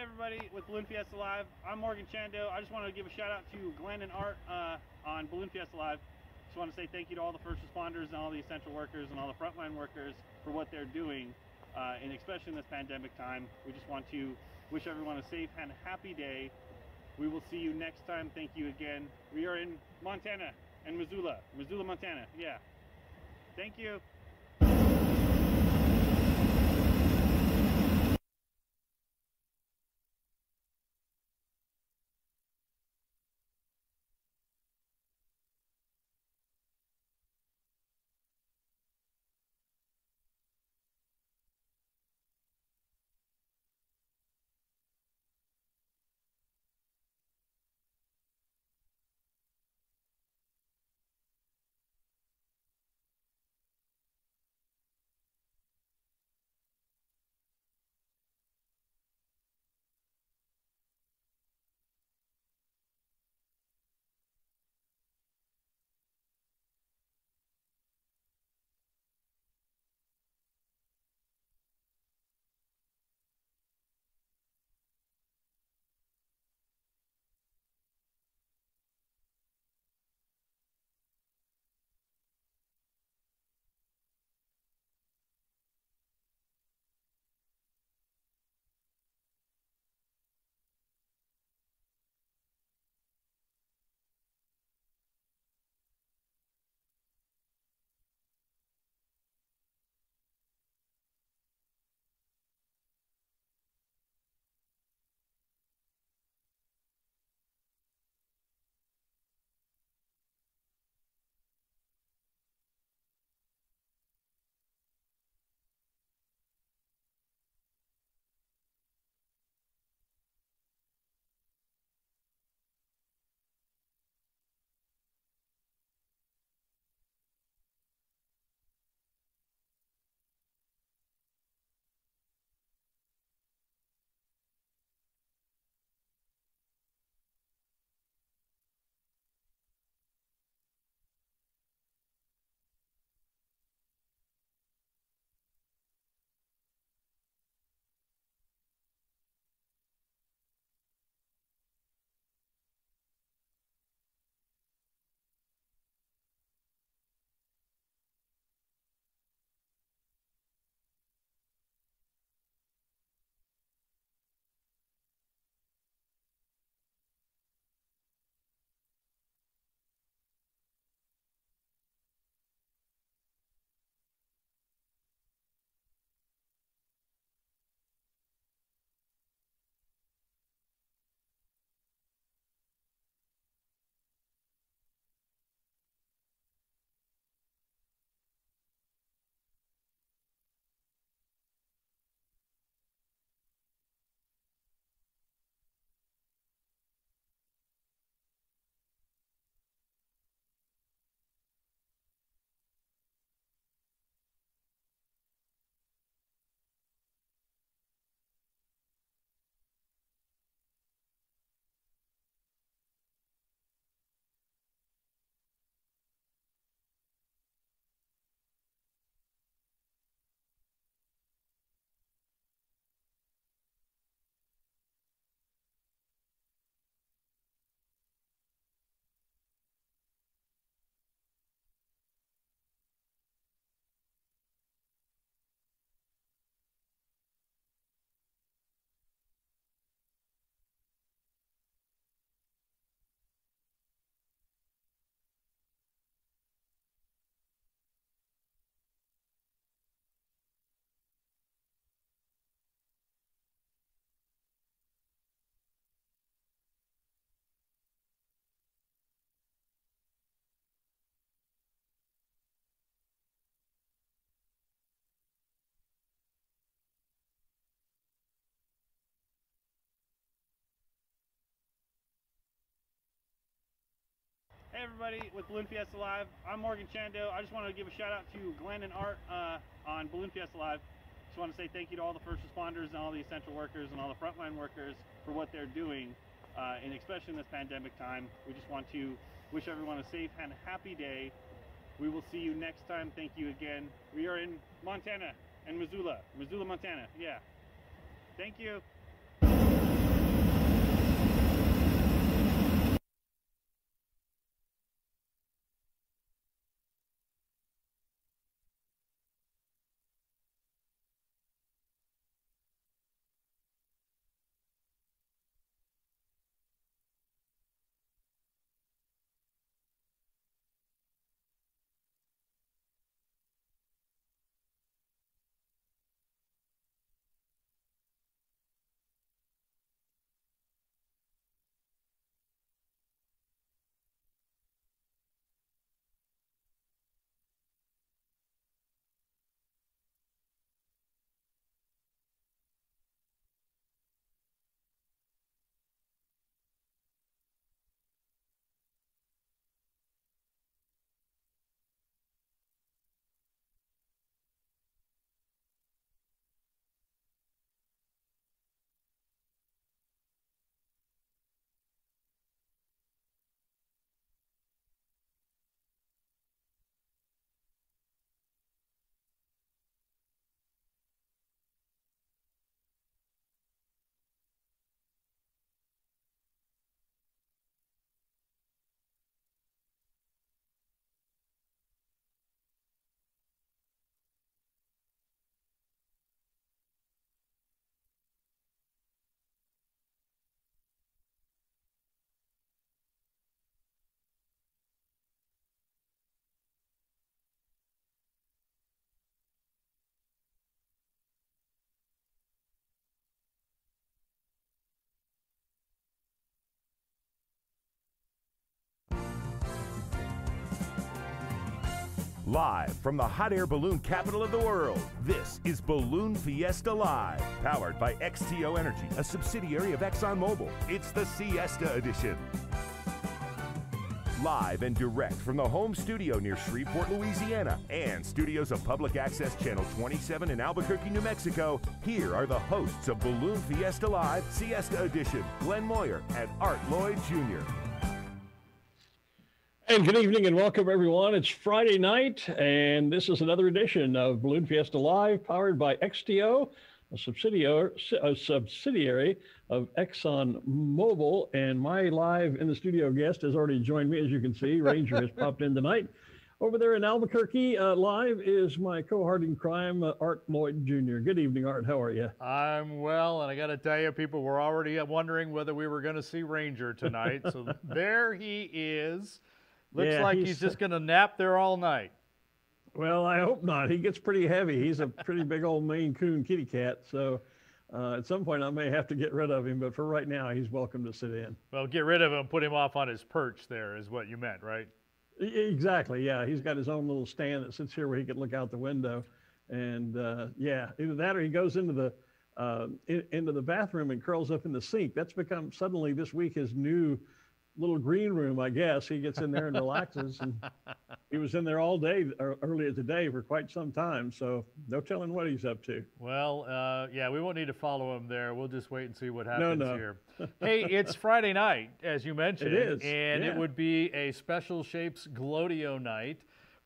Hey everybody, with Balloon Fiesta Live, I'm Morgan Chando. I just wanted to give a shout out to Glen and Art on Balloon Fiesta Live. Just want to say thank you to all the first responders and all the essential workers and all the frontline workers for what they're doing, and especially in this pandemic time. We just want to wish everyone a safe and happy day. We will see you next time. Thank you again. We are in Montana and Missoula, Montana. Yeah. Thank you. Hey everybody, with Balloon Fiesta Live, I'm Morgan Chando. I just wanted to give a shout out to Glen and Art on Balloon Fiesta Live. Just want to say thank you to all the first responders and all the essential workers and all the frontline workers for what they're doing, and especially in this pandemic time. We just want to wish everyone a safe and happy day. We will see you next time. Thank you again. We are in Montana and Missoula, Montana. Yeah. Thank you. Live from the hot air balloon capital of the world, this is Balloon Fiesta Live, powered by XTO Energy, a subsidiary of ExxonMobil. It's the Siesta Edition. Live and direct from the home studio near Shreveport, Louisiana, and studios of Public Access Channel 27 in Albuquerque, New Mexico, here are the hosts of Balloon Fiesta Live, Siesta Edition, Glen Moyer and Lloyd Jr. And good evening and welcome, everyone. It's Friday night, and this is another edition of Balloon Fiesta Live, powered by XTO, a subsidiary of ExxonMobil. And my live in the studio guest has already joined me, as you can see. Ranger has popped in tonight. Over there in Albuquerque, live is my cohort in crime, Lloyd Jr. Good evening, Art. How are you? I'm well, and I got to tell you, people were already wondering whether we were going to see Ranger tonight. So there he is. Looks like he's just going to nap there all night. Well, I hope not. He gets pretty heavy. He's a pretty big old Maine Coon kitty cat. So at some point I may have to get rid of him. But for right now, he's welcome to sit in. Well, get rid of him, put him off on his perch there is what you meant, right? Exactly, yeah. He's got his own little stand that sits here where he can look out the window. And yeah, either that or he goes into the bathroom and curls up in the sink. That's become suddenly this week his new little green room, I guess. He gets in there and relaxes, and he was in there all day earlier today for quite some time, so no telling what he's up to. Well, yeah, we won't need to follow him there. We'll just wait and see what happens here. No. Hey, it's Friday night, as you mentioned. It is, and yeah. It would be a Special Shapes Glodio night,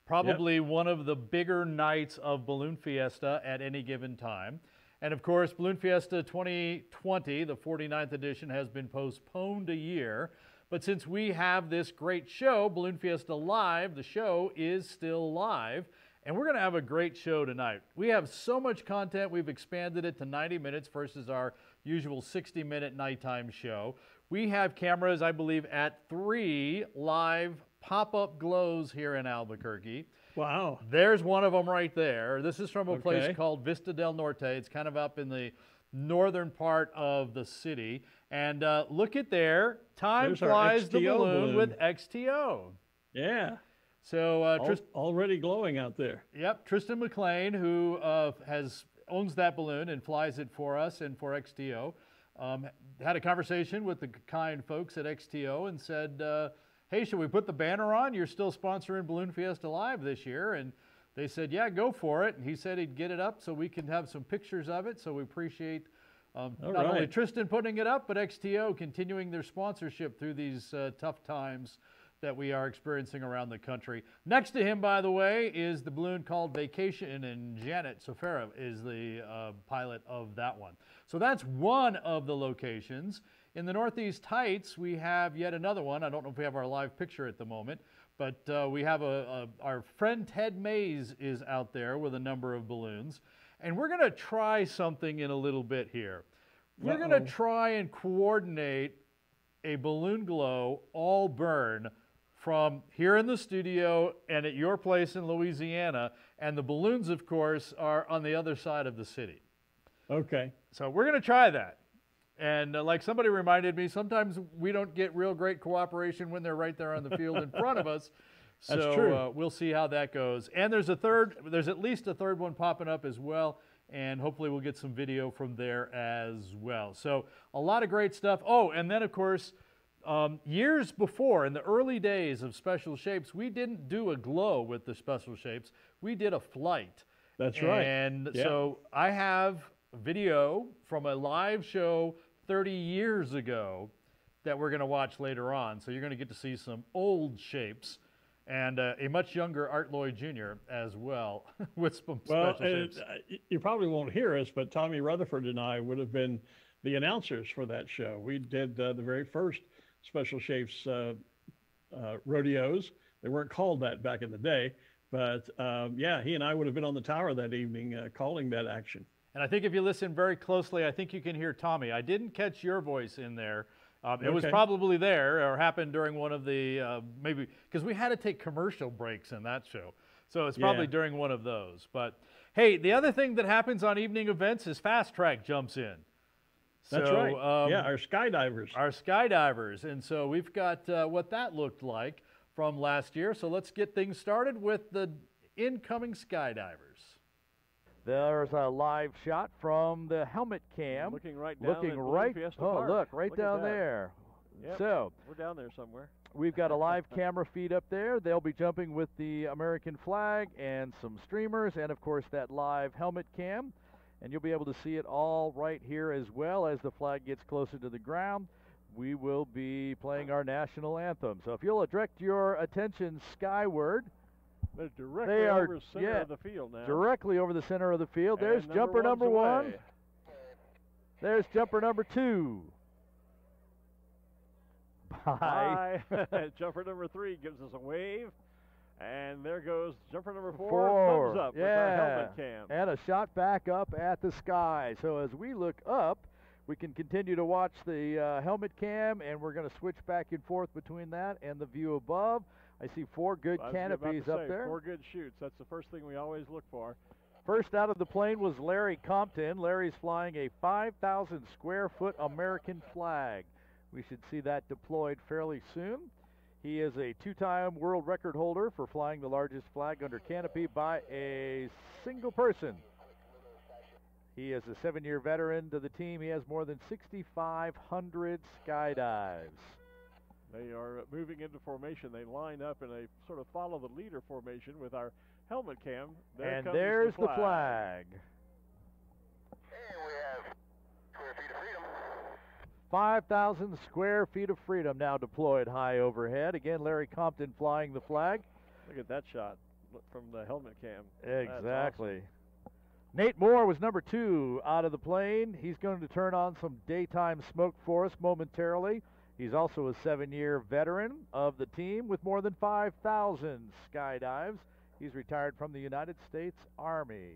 probably one of the bigger nights of Balloon Fiesta at any given time. And of course, Balloon Fiesta 2020, the 49th edition, has been postponed a year. But since we have this great show, Balloon Fiesta Live, the show is still live, and we're going to have a great show tonight. We have so much content, we've expanded it to 90 minutes versus our usual 60-minute nighttime show. We have cameras, I believe, at 3 live pop-up glows here in Albuquerque. Wow. There's one of them right there. This is from a place called Vista del Norte. It's kind of up in the northern part of the city. And look at there, time flies the balloon with XTO. Yeah. So already glowing out there. Yep, Tristan McLean, who owns that balloon and flies it for us and for XTO, had a conversation with the kind folks at XTO and said, hey, should we put the banner on? You're still sponsoring Balloon Fiesta Live this year. And they said, yeah, go for it. And he said he'd get it up so we can have some pictures of it. So we appreciate not only Tristan putting it up, but XTO continuing their sponsorship through these tough times that we are experiencing around the country. Next to him, by the way, is the balloon called Vacation, and Janet Sofera is the pilot of that one. So that's one of the locations. In the Northeast Heights, we have yet another one. I don't know if we have our live picture at the moment, but we have our friend Ted Mays is out there with a number of balloons. And we're going to try something in a little bit here. We're going to try and coordinate a balloon glow all burn from here in the studio and at your place in Louisiana. And the balloons, of course, are on the other side of the city. Okay. So we're going to try that. And like somebody reminded me, sometimes we don't get real great cooperation when they're right there on the field in front of us. So that's true. We'll see how that goes. And there's at least a third one popping up as well. And hopefully we'll get some video from there as well. So a lot of great stuff. Oh, and then of course, years before, in the early days of Special Shapes, we didn't do a glow with the Special Shapes. We did a flight. That's right. And so I have video from a live show 30 years ago that we're going to watch later on. So you're going to get to see some old shapes. And a much younger Lloyd Jr. as well with some special shapes. You probably won't hear us, but Tommy Rutherford and I would have been the announcers for that show. We did the very first Special Shapes rodeos. They weren't called that back in the day, but yeah, he and I would have been on the tower that evening calling that action. And I think if you listen very closely, I think you can hear Tommy. I didn't catch your voice in there. It was probably there or happened during one of the, maybe, because we had to take commercial breaks in that show. So it's probably during one of those. But hey, the other thing that happens on evening events is Fast Track jumps in. That's right. Yeah, our skydivers. Our skydivers. And so we've got what that looked like from last year. So let's get things started with the incoming Skydivers. There's a live shot from the helmet cam. Looking right down Looking at right, Balloon Fiesta oh, Park. look, right Look at down that. there. Yep, So, we're down there somewhere. we've got a live camera feed up there. They'll be jumping with the American flag and some streamers and, of course, that live helmet cam. And you'll be able to see it all right here as well. As the flag gets closer to the ground, we will be playing our national anthem. So if you'll direct your attention skyward, They're directly they are over the center of the field now. directly over the center of the field. There's And jumper number one's one. away. There's jumper number two. Bye. Bye. Jumper number 3 gives us a wave. And there goes jumper number 4. Four. Thumbs up Yeah. with our helmet cam. And a shot back up at the sky. So as we look up, we can continue to watch the helmet cam, and we're going to switch back and forth between that and the view above. I see 4 good I was about to canopies up say, there. 4 good shoots. That's the first thing we always look for. First out of the plane was Larry Compton. Larry's flying a 5,000 square foot American flag. We should see that deployed fairly soon. He is a 2-time world record holder for flying the largest flag under canopy by a single person. He is a 7-year veteran to the team. He has more than 6,500 skydives. They are moving into formation. They line up in a sort of follow the leader formation with our helmet cam. There And comes there's the the flag. Hey, we have square feet of freedom. 5,000 square feet of freedom now deployed high overhead. Again, Larry Compton flying the flag. Look at that shot from the helmet cam. That's Exactly. Nate Moore was number 2 out of the plane. He's going to turn on some daytime smoke for us momentarily. He's also a 7-year veteran of the team with more than 5,000 skydives. He's retired from the United States Army.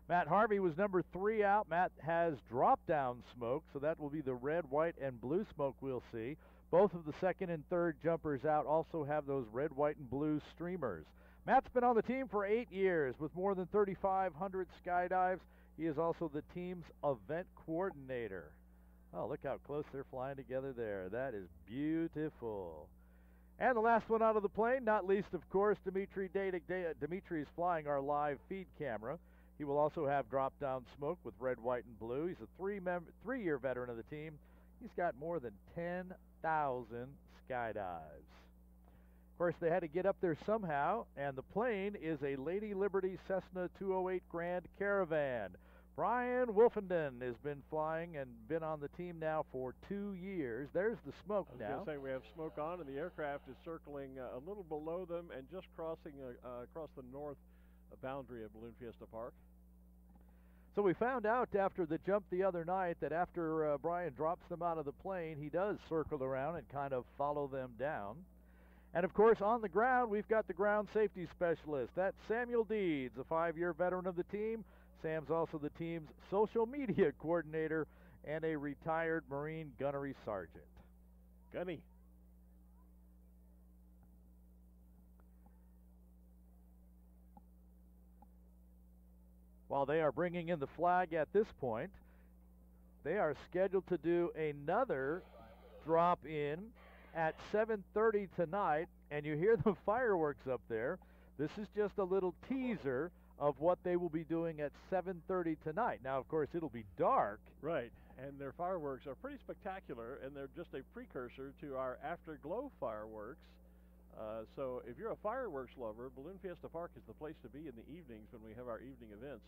Matt Harvey was number 3 out. Matt has drop-down smoke, so that will be the red, white, and blue smoke we'll see. Both of the second and third jumpers out also have those red, white, and blue streamers. Matt's been on the team for 8 years with more than 3,500 skydives. He is also the team's event coordinator. Oh, look how close they're flying together there. That is beautiful. And the last one out of the plane, not least, of course, Dimitri is flying our live feed camera. He will also have drop-down smoke with red, white, and blue. He's a 3-year veteran of the team. He's got more than 10,000 skydives. Of course, they had to get up there somehow, and the plane is a Lady Liberty Cessna 208 Grand Caravan. Brian Wolfenden has been flying and been on the team now for 2 years. There's the smoke now. I was going to say we have smoke on, and the aircraft is circling a little below them and just crossing across the north boundary of Balloon Fiesta Park. So we found out after the jump the other night that after Brian drops them out of the plane, he does circle around and kind of follow them down. And, of course, on the ground, we've got the ground safety specialist. That's Samuel Deeds, a 5-year veteran of the team. Sam's also the team's social media coordinator and a retired Marine gunnery sergeant. Gunny. While they are bringing in the flag at this point, they are scheduled to do another drop-in at 7:30 tonight, and you hear the fireworks up there. This is just a little teaser of what they will be doing at 7:30 tonight. Now, of course, it'll be dark. Right, and their fireworks are pretty spectacular, and they're just a precursor to our afterglow fireworks. So if you're a fireworks lover, Balloon Fiesta Park is the place to be in the evenings when we have our evening events,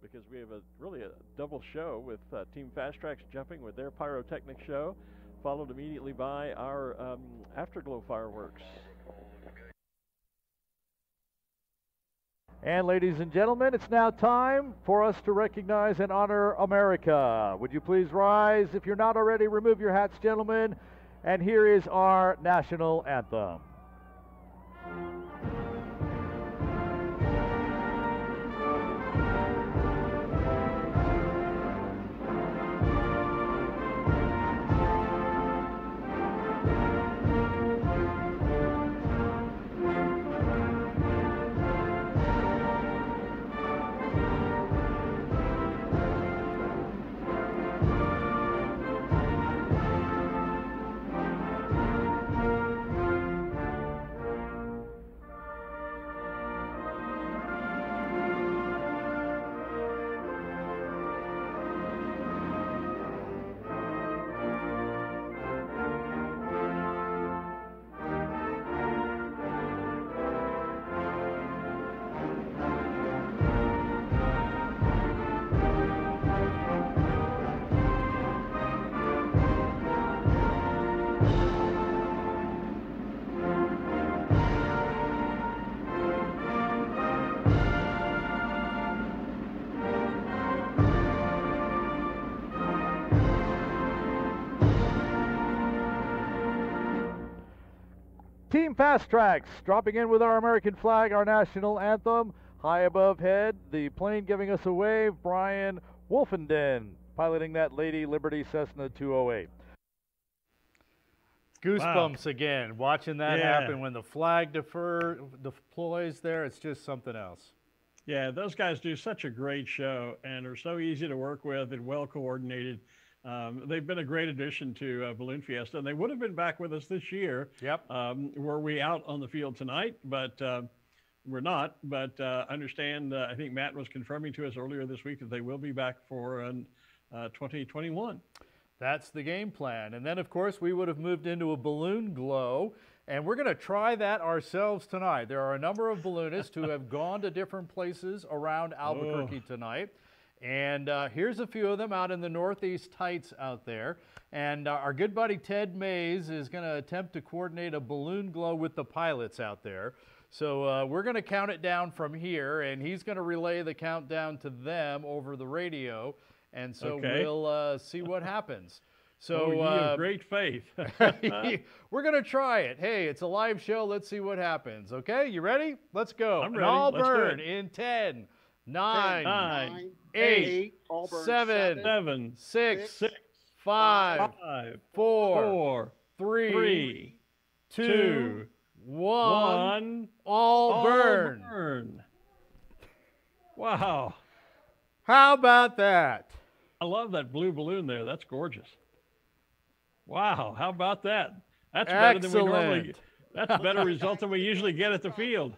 because we have really a double show with Team Fast Tracks jumping with their pyrotechnic show, followed immediately by our afterglow fireworks. And ladies and gentlemen, it's now time for us to recognize and honor America. Would you please rise? If you're not already, remove your hats, gentlemen. And here is our national anthem. Team Fast Tracks dropping in with our American flag, our national anthem, high above head. The plane giving us a wave, Brian Wolfenden, piloting that Lady Liberty Cessna 208. Goosebumps again, watching that happen when the flag deploys there. It's just something else. Yeah, those guys do such a great show and are so easy to work with and well coordinated. They've been a great addition to Balloon Fiesta, and they would have been back with us this year. Yep. Were we out on the field tonight, but we're not. But I understand, I think Matt was confirming to us earlier this week that they will be back for 2021. That's the game plan. And then, of course, we would have moved into a balloon glow, and we're going to try that ourselves tonight. There are a number of balloonists who have gone to different places around Albuquerque tonight. And here's a few of them out in the Northeast Tights out there. And our good buddy Ted Mays is going to attempt to coordinate a balloon glow with the pilots out there. So we're going to count it down from here, and he's going to relay the countdown to them over the radio. And so we'll see what happens. So you have great faith. we're going to try it. Hey, it's a live show. Let's see what happens. Okay, you ready? Let's go. I'm ready. All Let's burn do it. in 10, 9, 9, 8, 7, 6, 5, 4, 3, 2, 1. All burn. Wow. How about that? I love that blue balloon there. That's gorgeous. Wow. How about that? That's better than we normally get. That's a better result than we usually get at the field.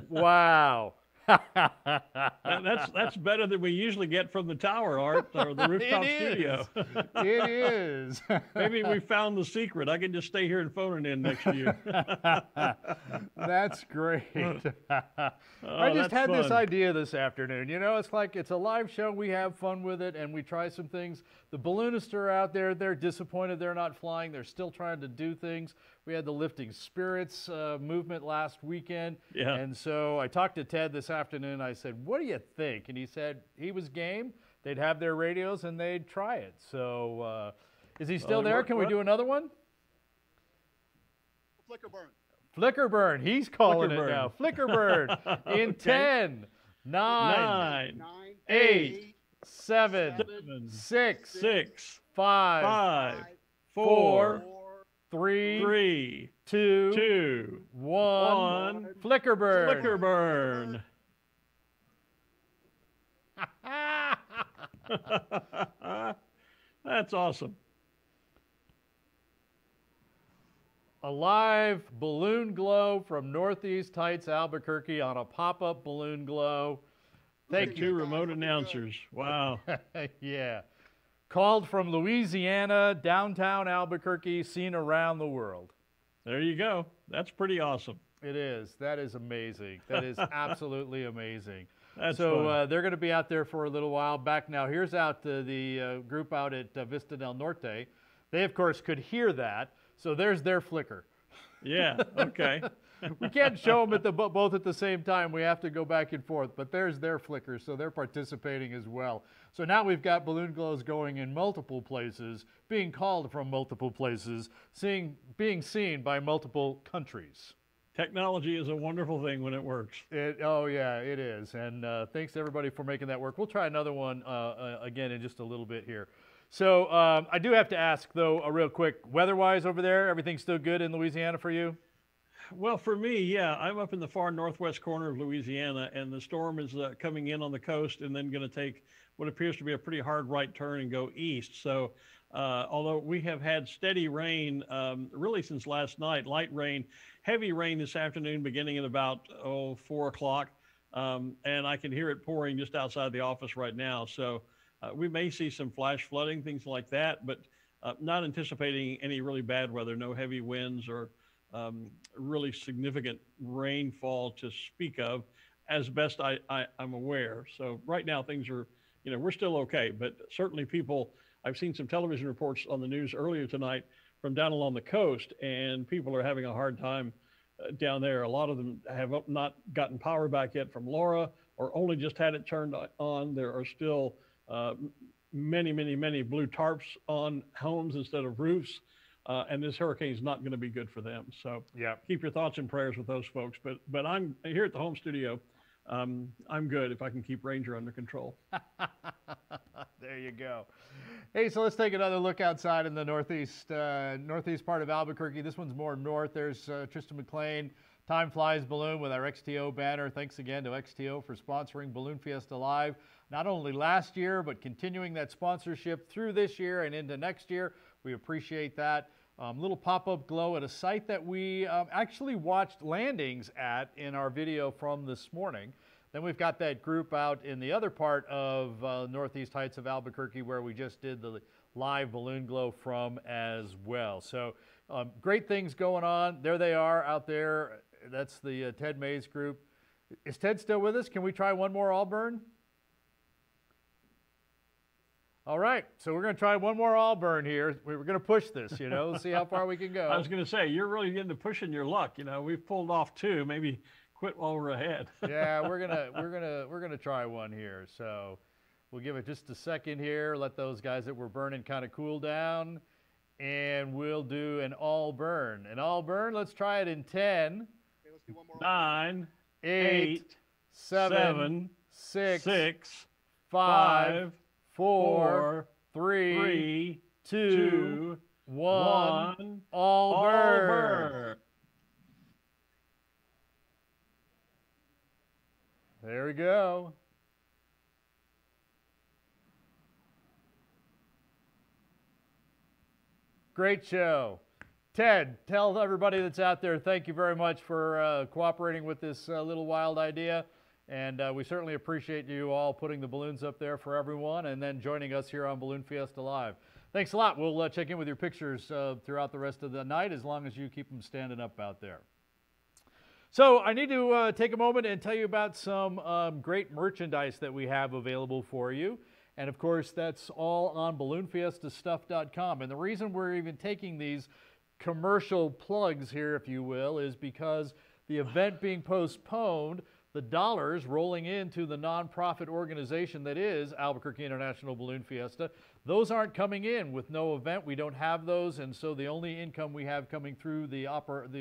Wow. That's better than we usually get from the tower, Art, or the rooftop studio. It is. Maybe we found the secret. I can just stay here and phone it in next year. That's great. I just had this idea this afternoon. You know, it's like it's a live show. We have fun with it, and we try some things. The balloonists are out there. They're disappointed they're not flying. They're still trying to do things. We had the Lifting Spirits movement last weekend. Yeah. And so I talked to Ted this afternoon. I said, what do you think? And he said he was game. They'd have their radios and they'd try it. So is he still there? Can we do another one? Flicker burn. Flicker burn. He's calling Flicker it burn. now. Flicker burn in 10, 9, 8, 7, 6, 5, 4, 3, 2, 1. Flicker burn. Flicker burn. That's awesome. A live balloon glow from Northeast Heights, Albuquerque on a pop-up balloon glow. Thank you, remote announcers. Wow. Yeah. Called from Louisiana, downtown Albuquerque, seen around the world. There you go. That's pretty awesome. It is. That is amazing. That is absolutely amazing. That's so they're going to be out there for a little while. Back now, here's out the group out at Vista del Norte. They, of course, could hear that. So there's their flicker. Yeah, okay. We can't show them both at the same time. We have to go back and forth. But there's their flicker, so they're participating as well. So now we've got balloon glows going in multiple places, being called from multiple places, being seen by multiple countries. Technology is a wonderful thing when it works. Oh, yeah, it is. And thanks to everybody for making that work. We'll try another one again in just a little bit here. So I do have to ask, though, real quick, weather-wise over there, everything still good in Louisiana for you? Well, for me, yeah, I'm up in the far northwest corner of Louisiana, and the storm is coming in on the coast and then going to take what appears to be a pretty hard right turn and go east. So although we have had steady rain really since last night, light rain, heavy rain this afternoon beginning at about 4 o'clock, and I can hear it pouring just outside the office right now. So we may see some flash flooding, things like that, but not anticipating any really bad weather, no heavy winds or really significant rainfall to speak of, as best I'm aware. So right now things are, we're still okay, but certainly I've seen some television reports on the news earlier tonight from down along the coast, and people are having a hard time down there. A lot of them have not gotten power back yet from Laura, or only just had it turned on. There are still many blue tarps on homes instead of roofs. and this hurricane is not going to be good for them. So Yeah. keep your thoughts and prayers with those folks. But I'm here at the home studio. I'm good if I can keep Ranger under control. There you go. Hey, so let's take another look outside in the northeast part of Albuquerque. This one's more north. There's Tristan McLean, Time Flies Balloon with our XTO banner. Thanks again to XTO for sponsoring Balloon Fiesta Live, not only last year, but continuing that sponsorship through this year and into next year. We appreciate that. Little pop-up glow at a site that we actually watched landings at in our video from this morning. Then we've got that group out in the other part of Northeast Heights of Albuquerque where we just did the live balloon glow from as well. So great things going on. There they are out there. That's the Ted Mays group. Is Ted still with us? Can we try one more Allburn? All right, so we're going to try one more Allburn here. We're going to push this, you know, see how far we can go. I was going to say, you're really getting to pushing your luck. You know, we've pulled off 2, maybe quit while we're ahead. Yeah, we're gonna try one here. So we'll give it just a second here. Let those guys that were burning kind of cool down, and we'll do an Allburn. An Allburn. Let's try it in 10, Okay, let's do one more. 9, 8, 7, 6, 6, 5, 4, 3, 3, 2, 2, 1. Allburn. Allburn. There we go. Great show. Ted, tell everybody that's out there, thank you very much for cooperating with this little wild idea. And we certainly appreciate you all putting the balloons up there for everyone and then joining us here on Balloon Fiesta Live. Thanks a lot. We'll check in with your pictures throughout the rest of the night as long as you keep them standing up out there. So I need to take a moment and tell you about some great merchandise that we have available for you. And of course, that's all on balloonfiestastuff.com. And the reason we're even taking these commercial plugs here, if you will, is because the event being postponed, the dollars rolling into the nonprofit organization that is Albuquerque International Balloon Fiesta, those aren't coming in with no event. We don't have those, and so the only income we have coming through the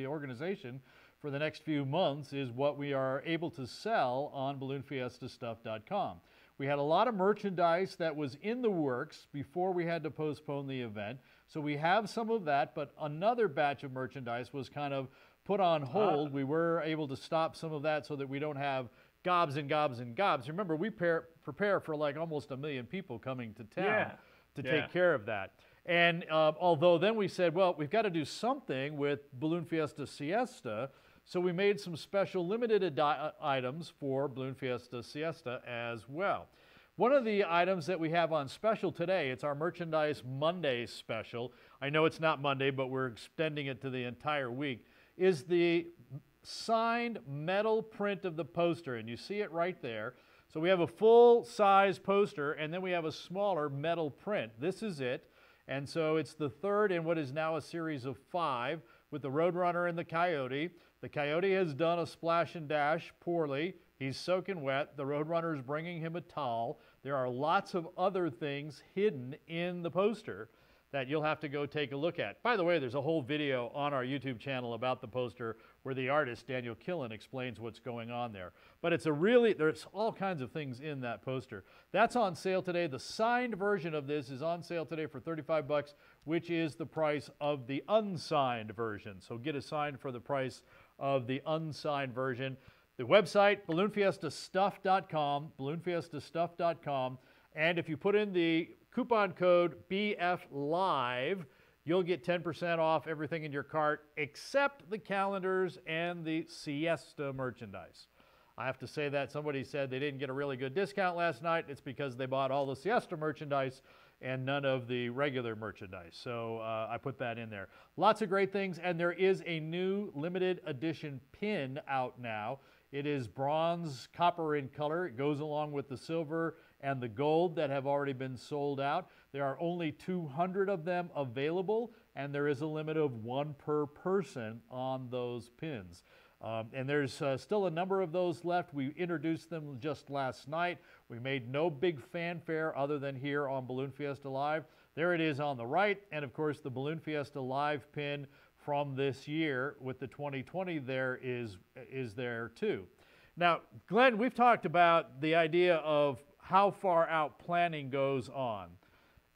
organization for the next few months is what we are able to sell on balloonfiestastuff.com. We had a lot of merchandise that was in the works before we had to postpone the event, so we have some of that, but another batch of merchandise was kind of put on hold. We were able to stop some of that so that we don't have gobs and gobs and gobs. Remember, we prepare for like almost 1 million people coming to town to take care of that. And although then we said, well, we've got to do something with Balloon Fiesta Siesta, so we made some special limited items for Balloon Fiesta Siesta as well. One of the items that we have on special today, it's our Merchandise Monday special. I know it's not Monday, but we're extending it to the entire week, is the signed metal print of the poster, and you see it right there. So we have a full-size poster, and then we have a smaller metal print. This is it, and so it's the third in what is now a series of 5 with the Roadrunner and the Coyote. The Coyote has done a splash and dash poorly. He's soaking wet. The Roadrunner is bringing him a towel. There are lots of other things hidden in the poster that you'll have to go take a look at. By the way, there's a whole video on our YouTube channel about the poster where the artist, Daniel Killen, explains what's going on there. But it's there's all kinds of things in that poster. That's on sale today. The signed version of this is on sale today for $35, which is the price of the unsigned version. So get a sign for the price of the unsigned version. The website, balloonfiestastuff.com, balloonfiestastuff.com, and if you put in the coupon code BFLive, you'll get 10% off everything in your cart except the calendars and the Siesta merchandise. I have to say that somebody said they didn't get a really good discount last night. It's because they bought all the Siesta merchandise and none of the regular merchandise. So I put that in there. Lots of great things, and there is a new limited edition pin out now. It is bronze copper in color. It goes along with the silver and the gold that have already been sold out. There are only 200 of them available, and there is a limit of 1 per person on those pins. And there's still a number of those left. We introduced them just last night. We made no big fanfare other than here on Balloon Fiesta Live. There it is on the right, and of course the Balloon Fiesta live pin from this year with the 2020 there is there too. Now, Glenn, we've talked about the idea of how far out planning goes on,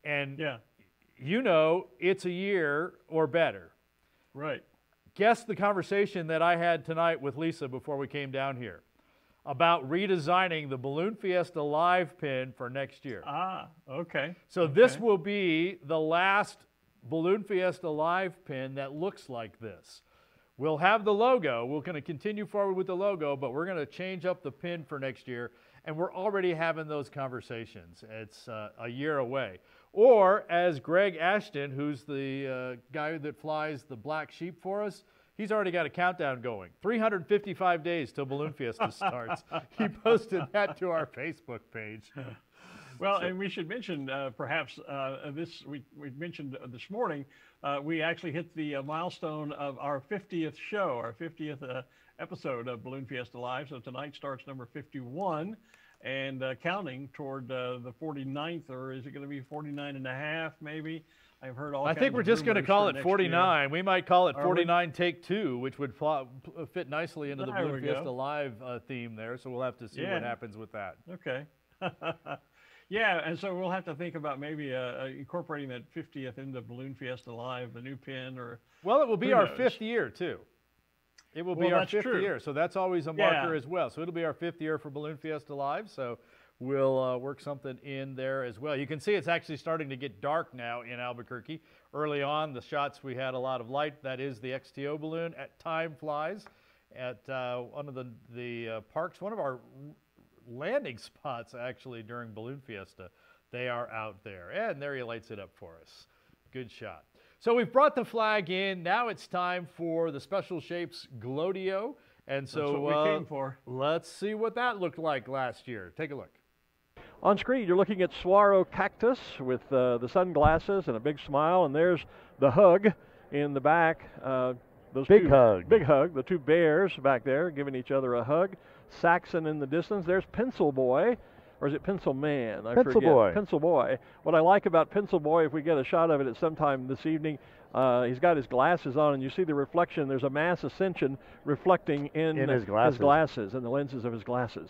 and you know it's a year or better. Right. Guess the conversation that I had tonight with Lisa before we came down here about redesigning the Balloon Fiesta live pin for next year. Ah, okay. So this will be the last Balloon Fiesta live pin that looks like this. We'll have the logo. We're going to continue forward with the logo, but we're going to change up the pin for next year, and we're already having those conversations. It's a year away. Or, as Greg Ashton, who's the guy that flies the Black Sheep for us, he's already got a countdown going. 355 days till Balloon Fiesta starts. He posted that to our Facebook page. Well, and we should mention, perhaps, we mentioned this morning, we actually hit the milestone of our 50th show, our 50th episode of Balloon Fiesta Live. So tonight starts number 51 and counting toward the 49th, or is it going to be 49 and a half maybe? I've heard all I think we're just going to call it 49. Year. We might call it 49 Take 2, which would fit nicely into the Balloon Fiesta Live theme there. So we'll have to see what happens with that. Okay. Yeah, and so we'll have to think about maybe incorporating that 50th into Balloon Fiesta Live, the new pin, or... Well, it will be our 5th year, too. It will be our 5th year, so that's always a marker as well. So it'll be our 5th year for Balloon Fiesta Live, so we'll work something in there as well. You can see it's actually starting to get dark now in Albuquerque. Early on, the shots, we had a lot of light. That is the XTO balloon. At time flies at one of the parks, one of our landing spots actually during Balloon Fiesta. They are out there, and there he lights it up for us. Good shot. So we've brought the flag in. Now it's time for the Special Shapes Glodio, and so that's what we came for. Let's see what that looked like last year. Take a look. On screen, you're looking at Saguaro Cactus with the sunglasses and a big smile, and there's the hug in the back. Those big hug, the two bears back there giving each other a hug. Saxon in the distance. There's Pencil Boy, or is it Pencil Man? I forget. Boy. Pencil Boy. What I like about Pencil Boy, if we get a shot of it at some time this evening, he's got his glasses on, and you see the reflection. There's a mass ascension reflecting in his glasses and the lenses of his glasses.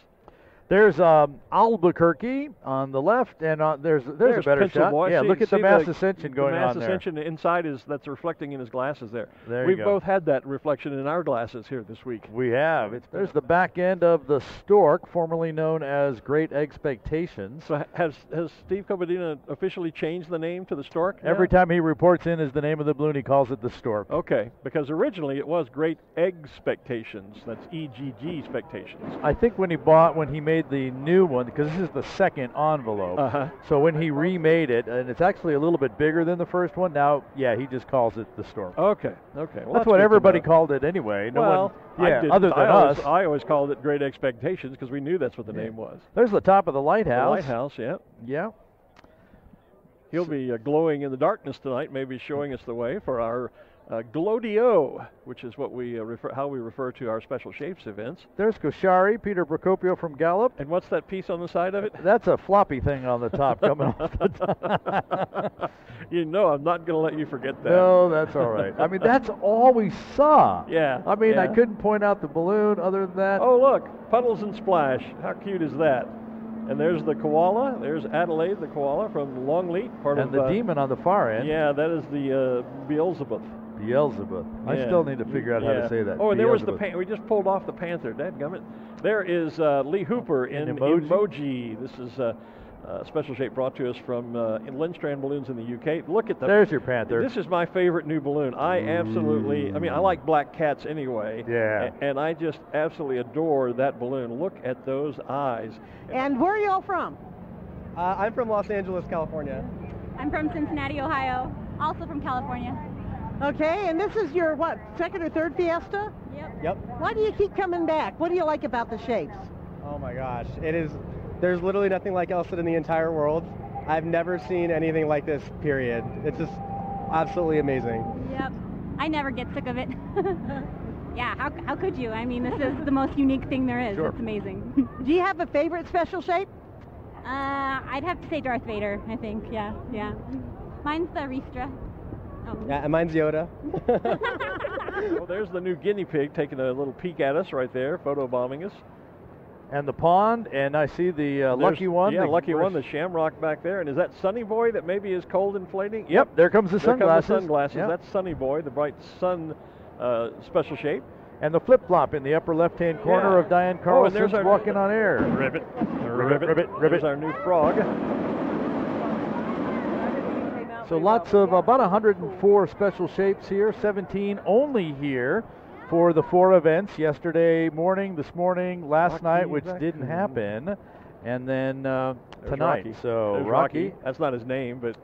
There's Albuquerque on the left, and there's a better Pencil shot. Boy. Yeah, look at the mass ascension going on there. The mass ascension inside that's reflecting in his glasses there. We've both had that reflection in our glasses here this week. We have. There's the back end of the Stork, formerly known as Great Expectations. So has Steve Cobadina officially changed the name to the Stork? Every time he reports in as the name of the balloon, he calls it the Stork. Okay, because originally it was Great Expectations. That's EGG Expectations. I think when he made the new one, because this is the second envelope. So when he remade it, and it's actually a little bit bigger than the first one, now, he just calls it the Stork. Okay. Well, that's what everybody called it anyway. Other than us. I always called it Great Expectations because we knew that's what the name was. There's the top of the lighthouse. The lighthouse, Yeah. He'll be glowing in the darkness tonight, maybe showing us the way for our Glodio, which is what how we refer to our Special Shapes events. There's Koshari, Peter Procopio from Gallup. And what's that piece on the side of it? That's a floppy thing on the top coming off the top. You know I'm not going to let you forget that. No, that's all right. I mean, that's all we saw. Yeah. I mean, I couldn't point out the balloon other than that. Oh, look, Puddles and Splash. How cute is that? And there's the koala. There's Adelaide, the koala from Longleat. And the demon on the far end. Yeah, that is the Beelzebub. Beelzebub. I still need to figure out how to say that. Oh, and there was we just pulled off the panther. Dadgummit. There is Lee Hooper in Emoji. This is a special shape brought to us from Lindstrand Balloons in the UK. Look at There's your panther. This is my favorite new balloon. I like black cats anyway. Yeah. And I just absolutely adore that balloon. Look at those eyes. And where are you all from? I'm from Los Angeles, California. I'm from Cincinnati, Ohio, also from California. Okay, and this is your, second or third Fiesta? Yep. Why do you keep coming back? What do you like about the shapes? Oh my gosh, there's literally nothing like else in the entire world. I've never seen anything like this, period. It's just absolutely amazing. Yep, I never get sick of it. Yeah, how could you? I mean, this is the most unique thing there is. Sure. It's amazing. Do you have a favorite special shape? I'd have to say Darth Vader, I think, yeah. Mine's the Ristra. Oh. Yeah, and mine's Yoda. Well, there's the new guinea pig taking a little peek at us right there, photobombing us. And the pond, and I see the lucky one. Yeah, lucky one, the shamrock back there. And is that Sunny Boy that maybe is cold inflating? Yep, there comes the sunglasses. There comes the sunglasses. Yep. That's Sunny Boy, the bright sun special shape. And the flip-flop in the upper left-hand corner of Diane Carlson's walking on air. Ribbit. There's our new frog. So lots of, about 104 special shapes here, 17 only here for the 4 events, yesterday morning, this morning, last night, which didn't happen, and then tonight. Rocky. So There's Rocky. That's not his name, but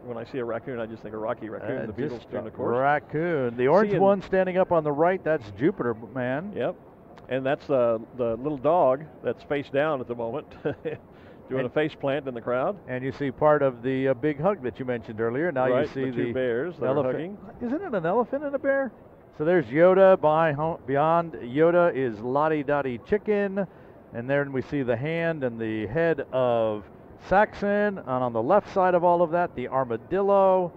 when I see a raccoon, I just think of Rocky Raccoon, the Beatles tune, of course. Raccoon. The orange one standing up on the right, that's Jupiter Man. Yep. And that's the little dog that's face down at the moment. Doing a face plant in the crowd. And you see part of the big hug that you mentioned earlier. Now you see the two bears that are hugging. Isn't it an elephant and a bear? So there's Yoda. Beyond Yoda is Lottie Dottie Chicken. And then we see the hand and the head of Saxon. And on the left side of all of that, the armadillo.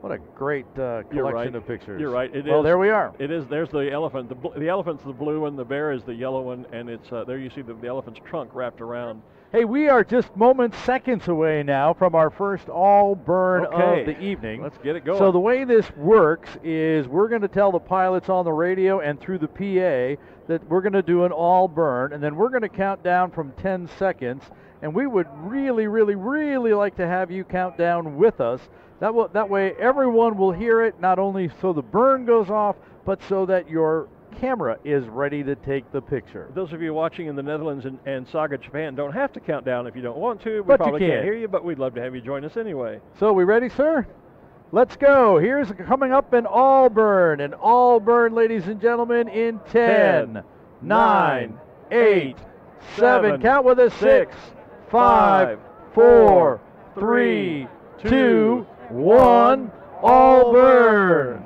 What a great collection of pictures. You're right. Well, there we are. It is. There's the elephant. The elephant's the blue one. The bear is the yellow one. And it's there you see the elephant's trunk wrapped around. Hey, we are just moments, seconds away now from our first all burn of the evening. Let's get it going. So the way this works is we're going to tell the pilots on the radio and through the PA that we're going to do an all burn, and then we're going to count down from 10 seconds, and we would really, really, really like to have you count down with us. That way everyone will hear it, not only so the burn goes off, but so that your camera is ready to take the picture. Those of you watching in the Netherlands and Saga, Japan don't have to count down if you don't want to. We But probably you can't can. hear you, but we'd love to have you join us anyway. So we ready, sir? Let's go. Here's coming up an all burn, ladies and gentlemen, in 10, 9, 8, 7, count with us, 6, 5, 4, 3, 2, 1, all burn.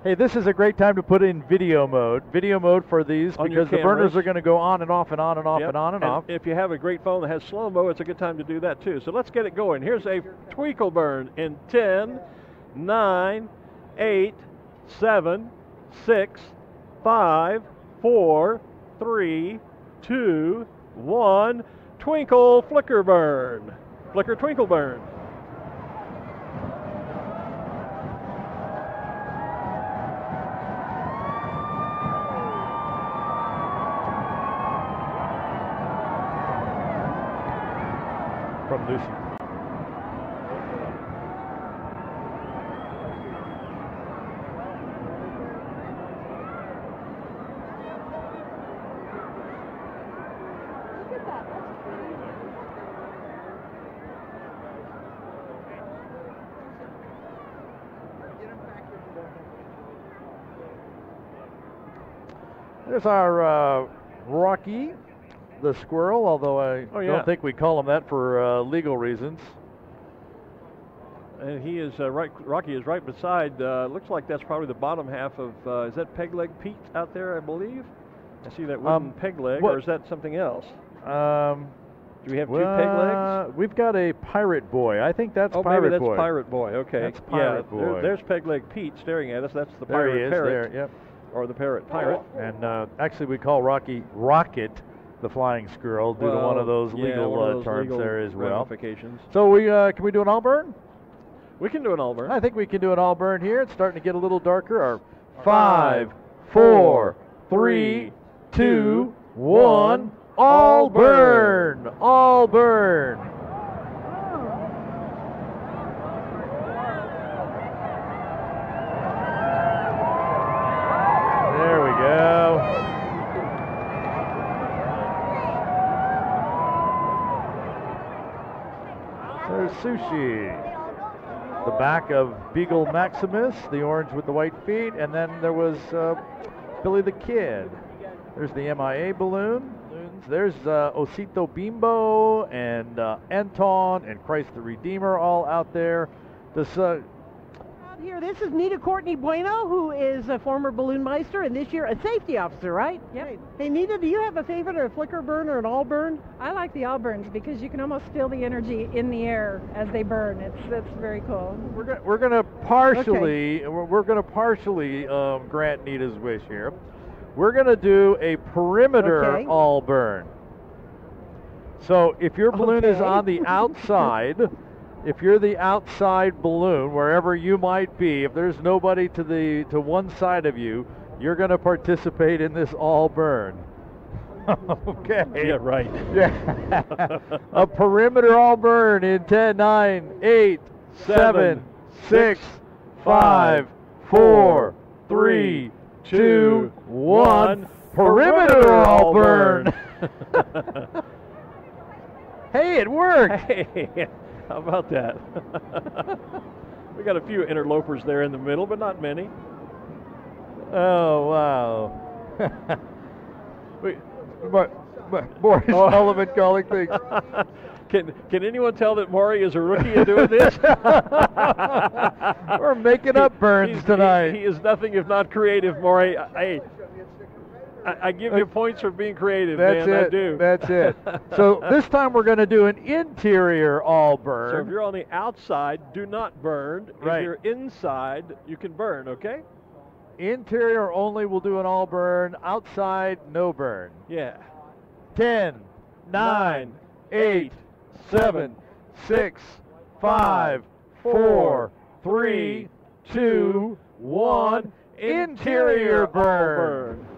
Hey, this is a great time to put in video mode for these because the burners are going to go on and off and on and off and on and off. If you have a great phone that has slow-mo, it's a good time to do that too. So let's get it going. Here's a twinkle burn in 10, 9, 8, 7, 6, 5, 4, 3, 2, 1. Twinkle, flicker burn. Flicker, twinkle burn. From Lucy. There's our Rocky, the squirrel, although I don't think we call him that for legal reasons. And he is Rocky is right beside, looks like that's probably the bottom half of, is that Peg Leg Pete out there, I believe? I see that wooden peg leg, or is that something else? Do we have two peg legs? We've got a Pirate Boy. I think that's Pirate Boy. Maybe that's Pirate Boy, okay. That's Pirate Boy. There's Peg Leg Pete staring at us. That's the there Pirate he is, Parrot. there, yep. Or the Parrot Pirate. And actually we call Rocky Rocket, the flying squirrel, due to one of those legal terms legal there as well. Ramifications. So we can we do an all burn? We can do an all burn. I think we can do an all burn here. It's starting to get a little darker. Our 5, 4, 3, 2, 1, all burn! All burn! There we go. There's Sushi. The back of Beagle Maximus, the orange with the white feet, and then there was Billy the Kid. There's the MIA balloon. There's Osito Bimbo and Anton and Christ the Redeemer all out there. This, Here, this is Nita Courtney Bueno, who is a former balloon meister and this year a safety officer, right? Yep. Right. Hey, Nita, do you have a favorite, a flicker burn or an all burn? I like the all burns because you can almost feel the energy in the air as they burn. That's very cool. We're gonna partially grant Nita's wish here. We're gonna do a perimeter all burn. So if your balloon is on the outside, if you're the outside balloon, wherever you might be, if there's nobody to one side of you, you're going to participate in this all burn. Okay. Yeah, right. Yeah. A perimeter all burn in 10, 9, 8, 7, 6, 5, 4, 3, 2, 1. Perimeter all burn. Hey, it worked. Hey. How about that? We got a few interlopers there in the middle, but not many. Oh, wow. Boris Sullivan calling things. Can anyone tell that Maury is a rookie at doing this? We're making up burns tonight. He is nothing if not creative, Maury. I give you points for being creative, That's man. it. I do. That's it. So this time we're going to do an interior all burn. So if you're on the outside, do not burn. Right. If you're inside, you can burn, okay? Interior only will do an all burn. Outside, no burn. Yeah. 10, 9, 8, 7, 6, 5, 4, 3, 2, 1. Interior burn.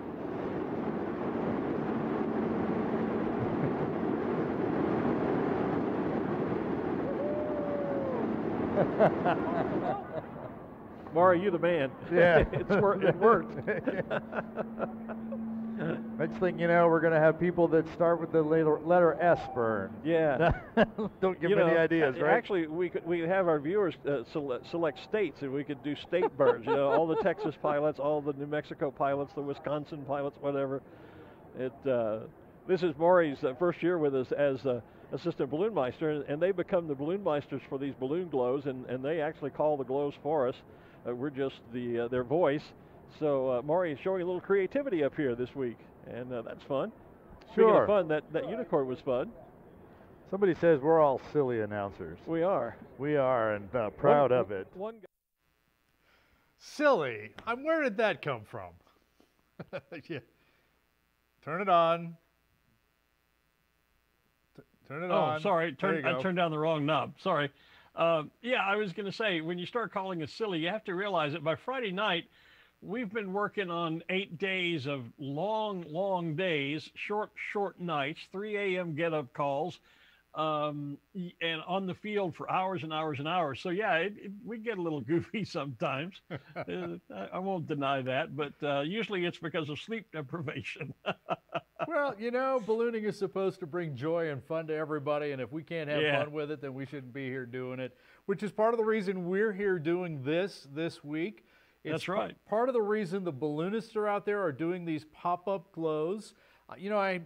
Maury, you the man. Yeah. It worked. Next thing you know, we're going to have people that start with the letter S burn. Yeah. Don't give me any ideas, right? Actually, we have our viewers select states, and we could do state burns. All the Texas pilots, all the New Mexico pilots, the Wisconsin pilots, whatever. This is Maury's first year with us as assistant balloon meister, and they become the balloon meisters for these balloon glows, and they actually call the glows for us. We're just their voice. So Maury is showing a little creativity up here this week, and that's fun. Speaking of fun, that unicorn was fun. Somebody says we're all silly announcers. We are. We are, and proud of it. Silly. Where did that come from? Yeah. Turn it on. Turn it on. Oh, sorry. I turned down the wrong knob. Sorry. Yeah, I was going to say, when you start calling us silly, you have to realize that by Friday night, we've been working on 8 days of long days, short nights, 3 a.m. get-up calls, and on the field for hours and hours and hours. So, yeah, we get a little goofy sometimes. I won't deny that, but usually it's because of sleep deprivation. Well, ballooning is supposed to bring joy and fun to everybody, and if we can't have fun with it, then we shouldn't be here doing it, which is part of the reason we're here doing this week. That's right. Part of the reason the balloonists are out there are doing these pop-up glows. I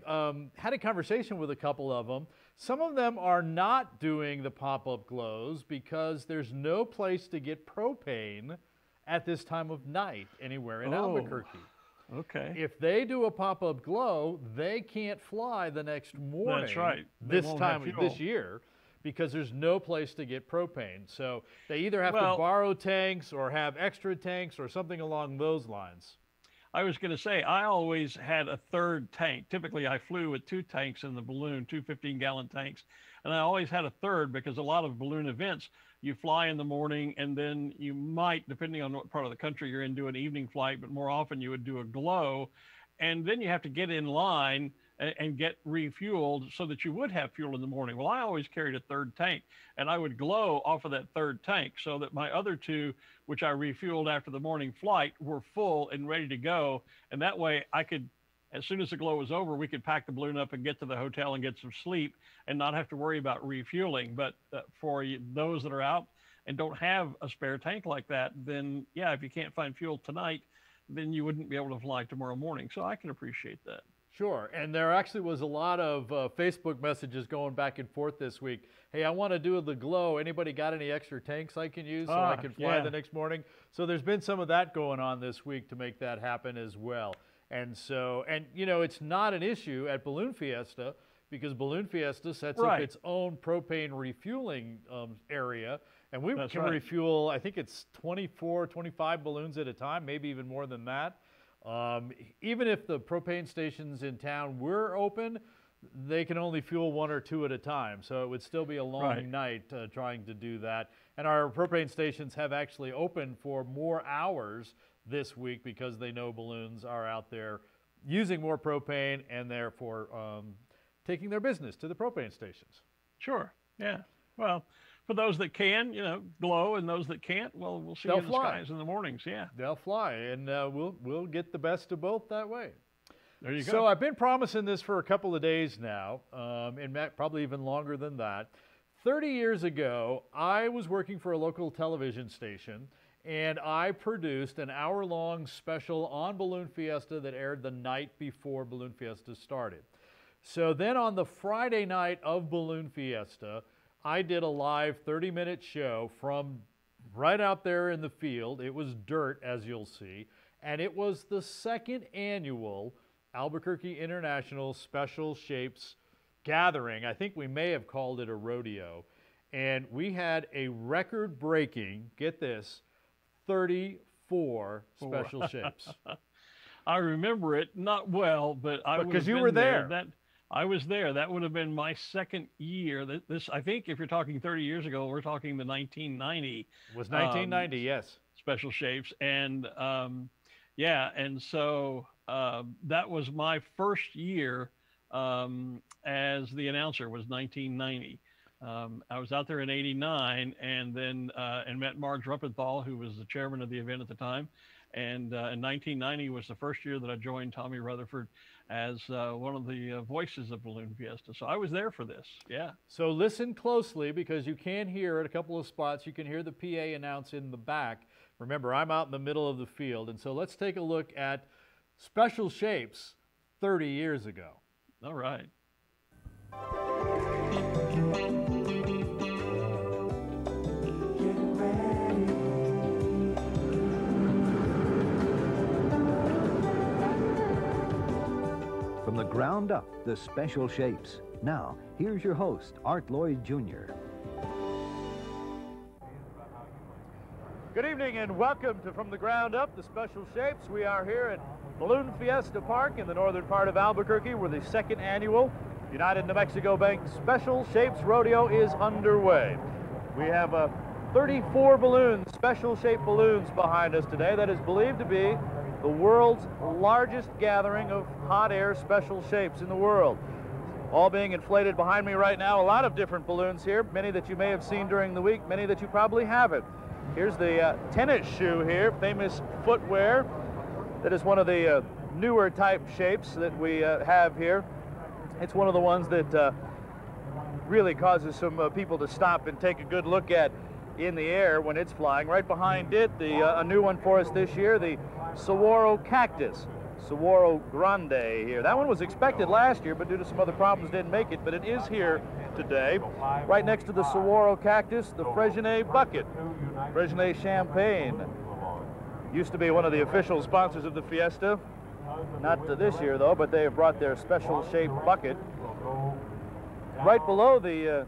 had a conversation with a couple of them. Some of them are not doing the pop-up glows because there's no place to get propane at this time of night anywhere in Albuquerque. Okay. If they do a pop-up glow, they can't fly the next morning. That's right. This year, because there's no place to get propane. So they either have to borrow tanks or have extra tanks or something along those lines. I was going to say, I always had a third tank. Typically, I flew with 2 tanks in the balloon, 2 15-gallon tanks. And I always had a third because a lot of balloon events, you fly in the morning and then you might, depending on what part of the country you're in, do an evening flight, but more often you would do a glow. And then you have to get in line and get refueled so that you would have fuel in the morning. Well, I always carried a third tank, and I would glow off of that third tank so that my other 2, which I refueled after the morning flight, were full and ready to go. And that way I could, as soon as the glow was over, we could pack the balloon up and get to the hotel and get some sleep and not have to worry about refueling. But for those that are out and don't have a spare tank like that, then yeah, if you can't find fuel tonight, then you wouldn't be able to fly tomorrow morning. So I can appreciate that. Sure, and there actually was a lot of Facebook messages going back and forth this week. Hey, I want to do the glow. Anybody got any extra tanks I can use so I can fly the next morning? So there's been some of that going on this week to make that happen as well. And so, and you know, it's not an issue at Balloon Fiesta because Balloon Fiesta sets up its own propane refueling area. And we can refuel, I think it's 24, 25 balloons at a time, maybe even more than that. Even if the propane stations in town were open, they can only fuel 1 or 2 at a time. So it would still be a long night trying to do that. And our propane stations have actually opened for more hours this week because they know balloons are out there using more propane and therefore taking their business to the propane stations. Sure, yeah. Well, for those that can, you know, glow, and those that can't, well, we'll see you in the skies in the mornings, They'll fly, and we'll get the best of both that way. There you go. So I've been promising this for a couple of days now, and probably even longer than that. 30 years ago, I was working for a local television station, and I produced an hour-long special on Balloon Fiesta that aired the night before Balloon Fiesta started. So then on the Friday night of Balloon Fiesta, I did a live 30-minute show from right out there in the field. It was dirt, as you'll see, and it was the second annual Albuquerque International Special Shapes Gathering. I think we may have called it a rodeo. And we had a record-breaking, get this, 34 special shapes. I remember it, not well, but I because you were there. I was there. That would have been my second year. This, I think, if you're talking 30 years ago, we're talking the 1990. It was 1990, yes. Special shapes, and yeah, and so that was my first year as the announcer. Was 1990. I was out there in '89, and then and met Marge Ruppenthal, who was the chairman of the event at the time. And in 1990 was the first year that I joined Tommy Rutherford as one of the voices of Balloon Fiesta. So I was there for this, So listen closely because you can hear at a couple of spots, you can hear the PA announce in the back. Remember, I'm out in the middle of the field. And so let's take a look at special shapes 30 years ago. All right. From the ground up, the special shapes. Now, here's your host, Art Lloyd Jr. Good evening and welcome to From the Ground Up, the Special Shapes. We are here at Balloon Fiesta Park in the northern part of Albuquerque, where the second annual United New Mexico Bank Special Shapes Rodeo is underway. We have 34 balloons, special shaped balloons behind us today. That is believed to be the world's largest gathering of hot air special shapes in the world. All being inflated behind me right now. A lot of different balloons here, many that you may have seen during the week, many that you probably haven't. Here's the tennis shoe here, famous footwear. That is one of the newer type shapes that we have here. It's one of the ones that really causes some people to stop and take a good look at in the air when it's flying. Right behind it, a new one for us this year, the Saguaro Cactus, Saguaro Grande here. That one was expected last year, but due to some other problems didn't make it, but it is here today. Right next to the Saguaro Cactus, the Fresnay Bucket, Fresnay Champagne. Used to be one of the official sponsors of the Fiesta. Not this year, though, but they have brought their special shaped bucket. Right below the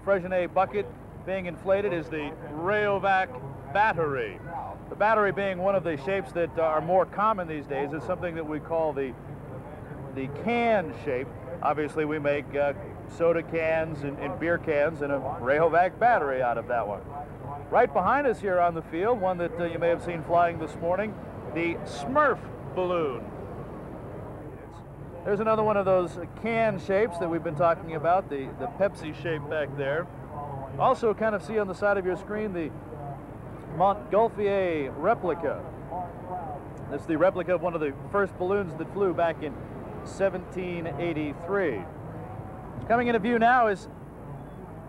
Fresnay Bucket being inflated is the Rayovac battery. The battery being one of the shapes that are more common these days is something that we call the can shape. Obviously, we make soda cans and beer cans and a Rayovac battery out of that one. Right behind us here on the field, one that you may have seen flying this morning, the Smurf Balloon. There's another one of those can shapes that we've been talking about, the Pepsi shape back there. Also kind of see on the side of your screen the Montgolfier Replica. This is the replica of one of the first balloons that flew back in 1783. Coming into view now is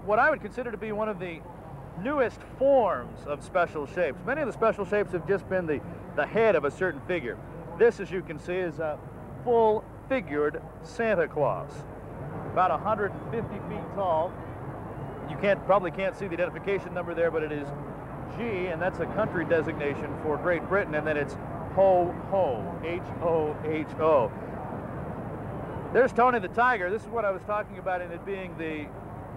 what I would consider to be one of the newest forms of special shapes. Many of the special shapes have just been the head of a certain figure. This, as you can see, is a full figured Santa Claus, about 150 feet tall. You probably can't see the identification number there, but it is G, and that's a country designation for Great Britain, and then it's Ho Ho, H-O-H-O. There's Tony the Tiger. This is what I was talking about in it being the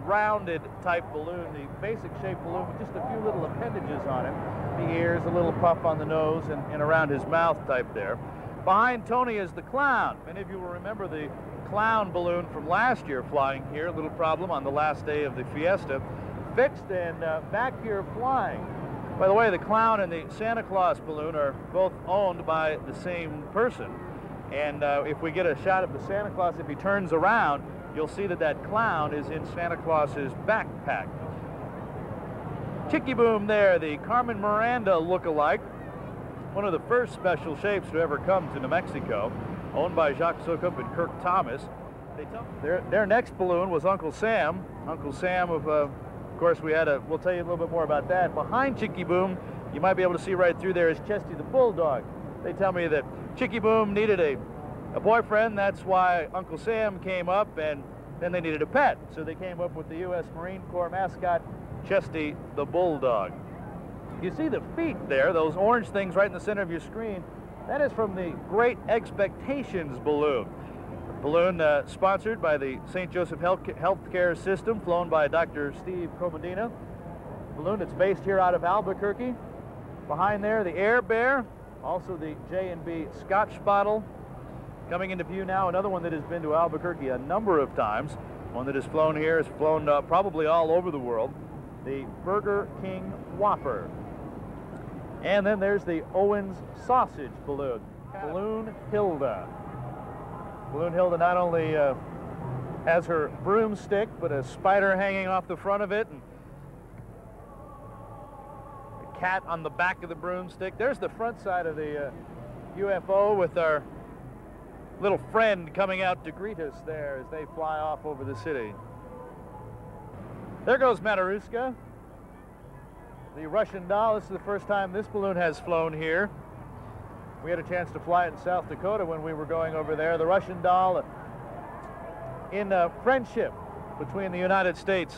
rounded type balloon, the basic shaped balloon with just a few little appendages on it. The ears, a little puff on the nose, and around his mouth type there. Behind Tony is the clown. Many of you will remember the clown balloon from last year flying here. A little problem on the last day of the fiesta. Fixed and back here flying. By the way, the clown and the Santa Claus balloon are both owned by the same person. And if we get a shot of the Santa Claus, if he turns around, you'll see that that clown is in Santa Claus's backpack. Chicky Boom there, the Carmen Miranda look-alike. One of the first special shapes to ever come to New Mexico, owned by Jacques Soukup and Kirk Thomas. Their next balloon was Uncle Sam. Uncle Sam of course, we'll tell you a little bit more about that. Behind Chicky Boom, you might be able to see right through there is Chesty the Bulldog. They tell me that Chicky Boom needed a boyfriend. That's why Uncle Sam came up, and then they needed a pet. So they came up with the U.S. Marine Corps mascot, Chesty the Bulldog. You see the feet there, those orange things right in the center of your screen. That is from the Great Expectations balloon. Balloon sponsored by the St. Joseph Healthcare System, flown by Dr. Steve Comodina. Balloon that's based here out of Albuquerque. Behind there, the Air Bear, also the J&B Scotch bottle. Coming into view now, another one that has been to Albuquerque a number of times. One that has flown here, has flown probably all over the world. The Burger King Whopper. And then there's the Owens Sausage balloon, Balloon Hilda. Balloon Hilda not only has her broomstick, but a spider hanging off the front of it, and a cat on the back of the broomstick. There's the front side of the UFO with our little friend coming out to greet us there as they fly off over the city. There goes Mataruska, the Russian doll. This is the first time this balloon has flown here. We had a chance to fly it in South Dakota when we were going over there. The Russian doll in friendship between the United States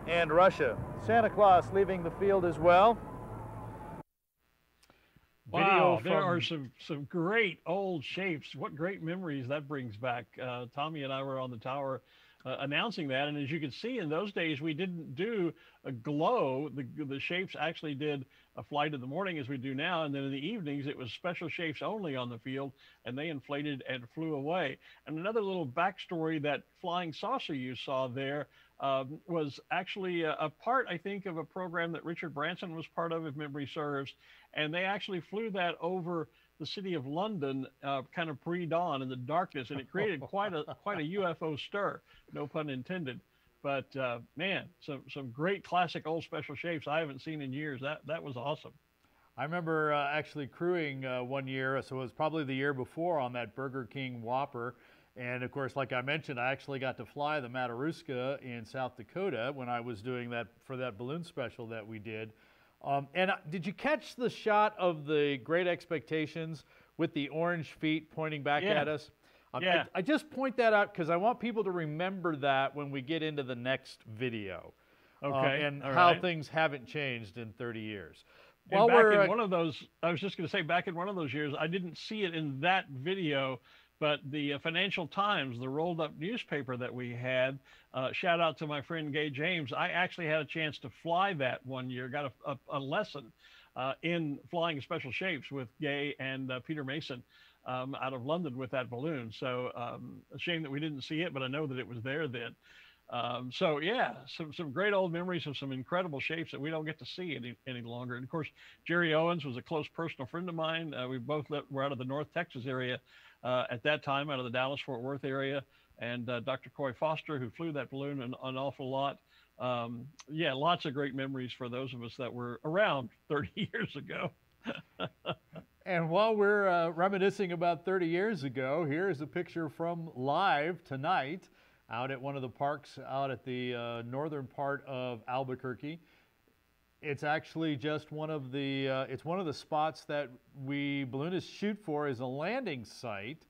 and Russia. Santa Claus leaving the field as well. Wow, there are some great old shapes. What great memories that brings back. Tommy and I were on the tower announcing that, and as you can see, in those days we didn't do a glow. The shapes actually did a flight in the morning as we do now, and then in the evenings it was special shapes only on the field, and they inflated and flew away. And another little backstory, that flying saucer you saw there was actually a part, I think, of a program that Richard Branson was part of, if memory serves, and they actually flew that over the city of London kind of pre-dawn in the darkness, and it created quite a UFO stir, no pun intended. But man, some great classic old special shapes I haven't seen in years. That was awesome. I remember actually crewing one year, so it was probably the year before, on that Burger King Whopper. And of course, like I mentioned, I actually got to fly the Mataruska in South Dakota when I was doing that for that balloon special that we did. And did you catch the shot of the Great Expectations with the orange feet pointing back at us? Yeah. I just point that out because I want people to remember that when we get into the next video. Okay. And how things haven't changed in 30 years. And back in one of those, I was just going to say, back in one of those years, I didn't see it in that video, but the Financial Times, the rolled up newspaper that we had, shout out to my friend Gay James. I actually had a chance to fly that one year, got a lesson in flying special shapes with Gay and Peter Mason out of London with that balloon. So a shame that we didn't see it, but I know that it was there then. So yeah, some great old memories of some incredible shapes that we don't get to see any longer. And of course, Jerry Owens was a close personal friend of mine. We both were out of the North Texas area at that time, out of the Dallas-Fort Worth area. And Dr. Coy Foster, who flew that balloon an awful lot. Yeah, lots of great memories for those of us that were around 30 years ago. And while we're reminiscing about 30 years ago, here's a picture from live tonight out at one of the parks out at the northern part of Albuquerque. It's actually just one of the spots that we balloonists shoot for as a landing site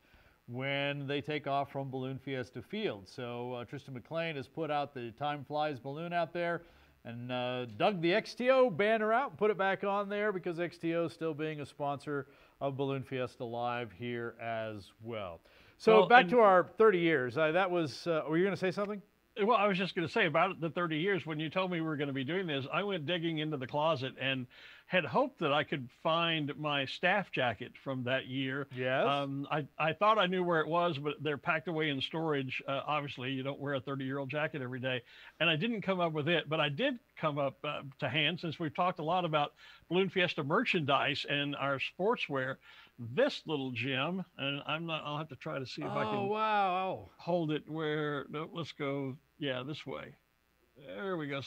when they take off from Balloon Fiesta Field. So Tristan McLean has put out the Time Flies balloon out there and dug the XTO banner out and put it back on there because XTO is still being a sponsor of Balloon Fiesta Live here as well. So back to our 30 years. That was, were you going to say something? Well, I was just going to say about the 30 years, when you told me we were going to be doing this, I went digging into the closet and had hoped that I could find my staff jacket from that year. Yes. I thought I knew where it was, but they're packed away in storage. Obviously, you don't wear a 30-year-old jacket every day. And I didn't come up with it, but I did come up to hand, since we've talked a lot about Balloon Fiesta merchandise and our sportswear. This little gem, and I'll have to try to see if I can hold it where, no, let's go, yeah, this way. There we go.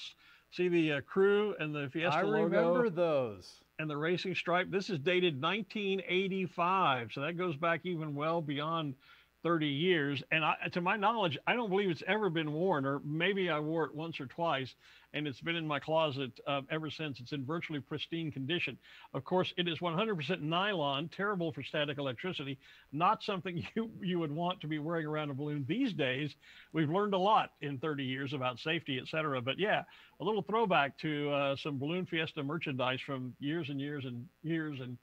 See the crew and the Fiesta logo? I remember those. And the racing stripe. This is dated 1985, so that goes back even well beyond 30 years. And to my knowledge, I don't believe it's ever been worn, or maybe I wore it once or twice, and it's been in my closet ever since. It's in virtually pristine condition. Of course, it is 100% nylon, terrible for static electricity, not something you would want to be wearing around a balloon these days. We've learned a lot in 30 years about safety, et cetera. But yeah, a little throwback to some Balloon Fiesta merchandise from years and years and years and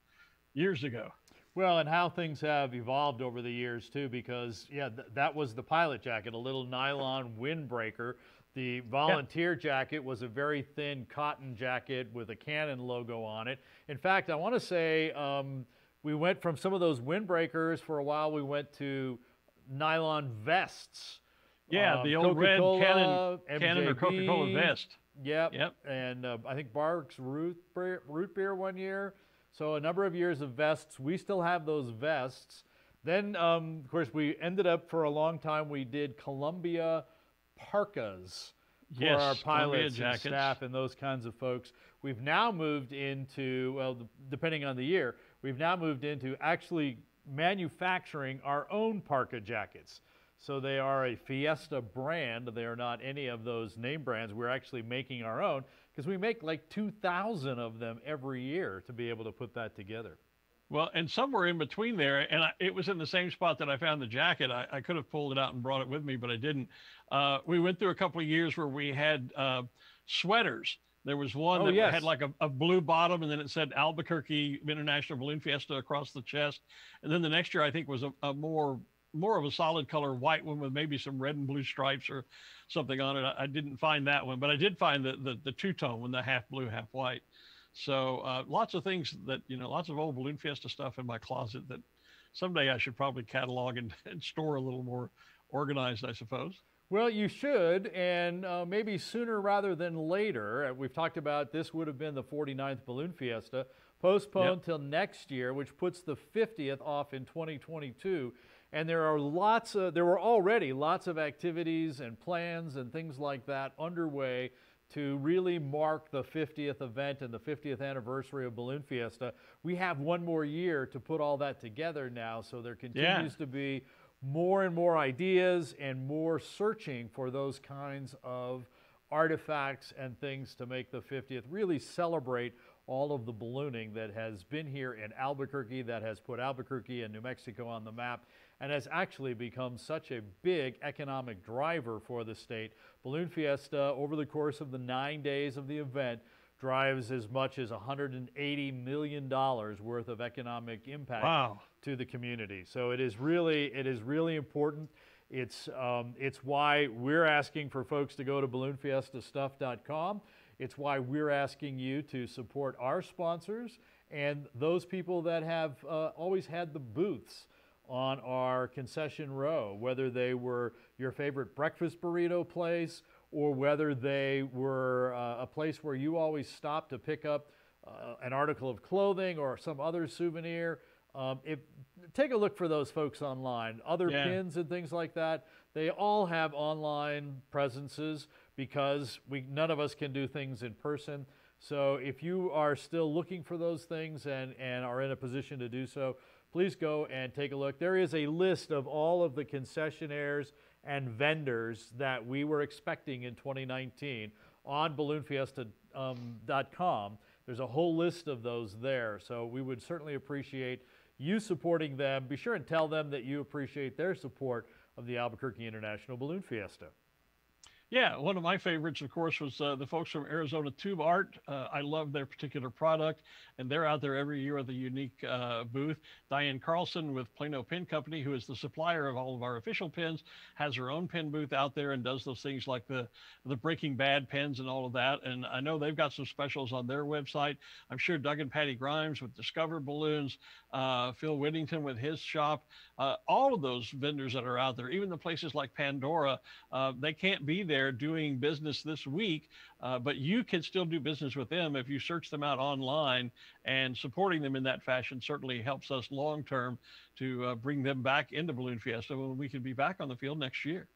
years ago. Well, and how things have evolved over the years, too, because, yeah, that was the pilot jacket, a little nylon windbreaker. The volunteer jacket was a very thin cotton jacket with a Canon logo on it. In fact, I want to say we went from some of those windbreakers for a while, we went to nylon vests. Yeah, the old red Canon or Coca-Cola vest. Yep. And I think Barks root beer one year. So a number of years of vests. We still have those vests. Then, of course, we ended up for a long time, we did Columbia parkas for our pilots and staff and those kinds of folks. We've now moved into, well, depending on the year, we've now moved into actually manufacturing our own parka jackets. So they are a Fiesta brand. They are not any of those name brands. We're actually making our own, because we make like 2,000 of them every year to be able to put that together. Well, and somewhere in between there, and it was in the same spot that I found the jacket. I could have pulled it out and brought it with me, but I didn't. We went through a couple of years where we had sweaters. There was one that had like a blue bottom, and then it said Albuquerque International Balloon Fiesta across the chest. And then the next year, I think, was a more of a solid color white one with maybe some red and blue stripes or something on it. I didn't find that one, but I did find the two-tone one, the half blue, half white. So lots of things that, lots of old Balloon Fiesta stuff in my closet that someday I should probably catalog and store a little more organized, I suppose. Well, you should, and maybe sooner rather than later. We've talked about this would have been the 49th Balloon Fiesta, postponed till next year, which puts the 50th off in 2022. And there were already lots of activities and plans and things like that underway to really mark the 50th event and the 50th anniversary of Balloon Fiesta. We have one more year to put all that together now, so there continues to be more and more ideas and more searching for those kinds of artifacts and things to make the 50th really celebrate all of the ballooning that has been here in Albuquerque, that has put Albuquerque and New Mexico on the map, and has actually become such a big economic driver for the state. Balloon Fiesta, over the course of the 9 days of the event, drives as much as $180 million worth of economic impact to the community. So it is really important. It's why we're asking for folks to go to balloonfiestastuff.com. It's why we're asking you to support our sponsors and those people that have always had the booths on our concession row, whether they were your favorite breakfast burrito place or whether they were a place where you always stop to pick up an article of clothing or some other souvenir. Take a look for those folks online. Other pins and things like that, they all have online presences because none of us can do things in person. So if you are still looking for those things and are in a position to do so, please go and take a look. There is a list of all of the concessionaires and vendors that we were expecting in 2019 on balloonfiesta.com. There's a whole list of those there. So we would certainly appreciate you supporting them. Be sure and tell them that you appreciate their support of the Albuquerque International Balloon Fiesta. Yeah, one of my favorites, of course, was the folks from Arizona Tube Art. I love their particular product, and they're out there every year with a unique booth. Diane Carlson with Plano Pin Company, who is the supplier of all of our official pins, has her own pin booth out there and does those things like the Breaking Bad pins and all of that. And I know they've got some specials on their website. I'm sure Doug and Patty Grimes with Discover Balloons, Phil Whittington with his shop, all of those vendors that are out there, even the places like Pandora, they can't be there doing business this week, but you can still do business with them if you search them out online, and supporting them in that fashion certainly helps us long term to bring them back into Balloon Fiesta when we can be back on the field next year.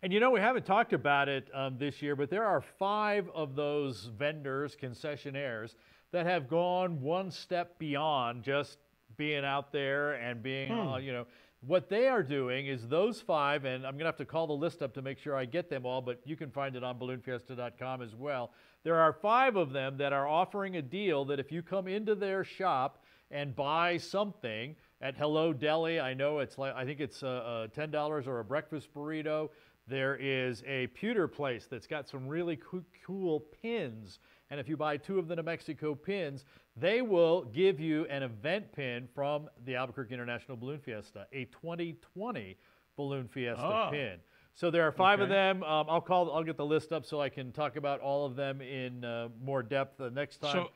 And you know, we haven't talked about it this year, but there are 5 of those vendors, concessionaires, that have gone one step beyond just being out there and being, you know, what they are doing is those 5, and I'm going to have to call the list up to make sure I get them all, but you can find it on balloonfiesta.com as well. There are 5 of them that are offering a deal that if you come into their shop and buy something at Hello Deli, I know it's like, I think it's $10 or a breakfast burrito. There is a pewter place that's got some really cool pins, and if you buy 2 of the New Mexico pins, they will give you an event pin from the Albuquerque International Balloon Fiesta, a 2020 Balloon Fiesta pin. So there are 5 of them. I'll get the list up so I can talk about all of them in more depth the next time. So,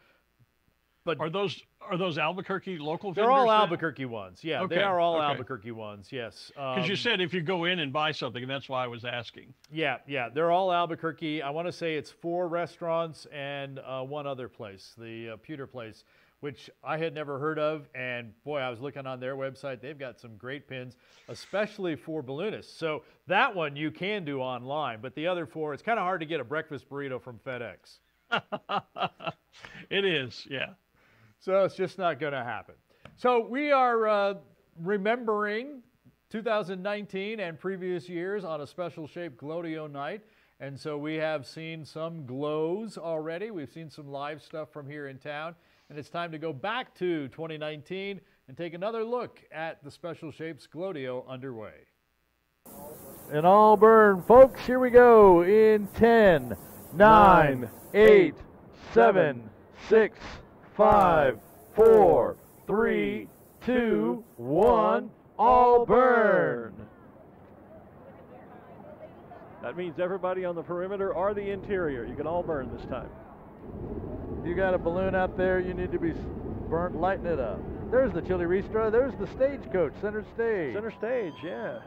but are those Albuquerque local vendors? They're all then? Albuquerque ones. Yeah, okay. they are all Albuquerque ones. Yes. Because you said if you go in and buy something, and that's why I was asking. Yeah, they're all Albuquerque. I want to say it's 4 restaurants and 1 other place, the pewter place, which I had never heard of. And boy, I was looking on their website. They've got some great pins, especially for balloonists. So that one you can do online, but the other 4, it's kind of hard to get a breakfast burrito from FedEx. It is, yeah. So it's just not going to happen. So we are remembering 2019 and previous years on a special shaped Glow-to-Yo night. And so we have seen some glows already. We've seen some live stuff from here in town. And it's time to go back to 2019 and take another look at the Special Shapes Glow-to-Yo underway. And all burn, folks, here we go in 10, 9, 8, 7, 6, 5, 4, 3, 2, 1, all burn. That means everybody on the perimeter or the interior. You can all burn this time. You got a balloon out there, you need to be burnt, lighten it up. There's the Chili Ristra, there's the stagecoach, center stage. Center stage, yeah.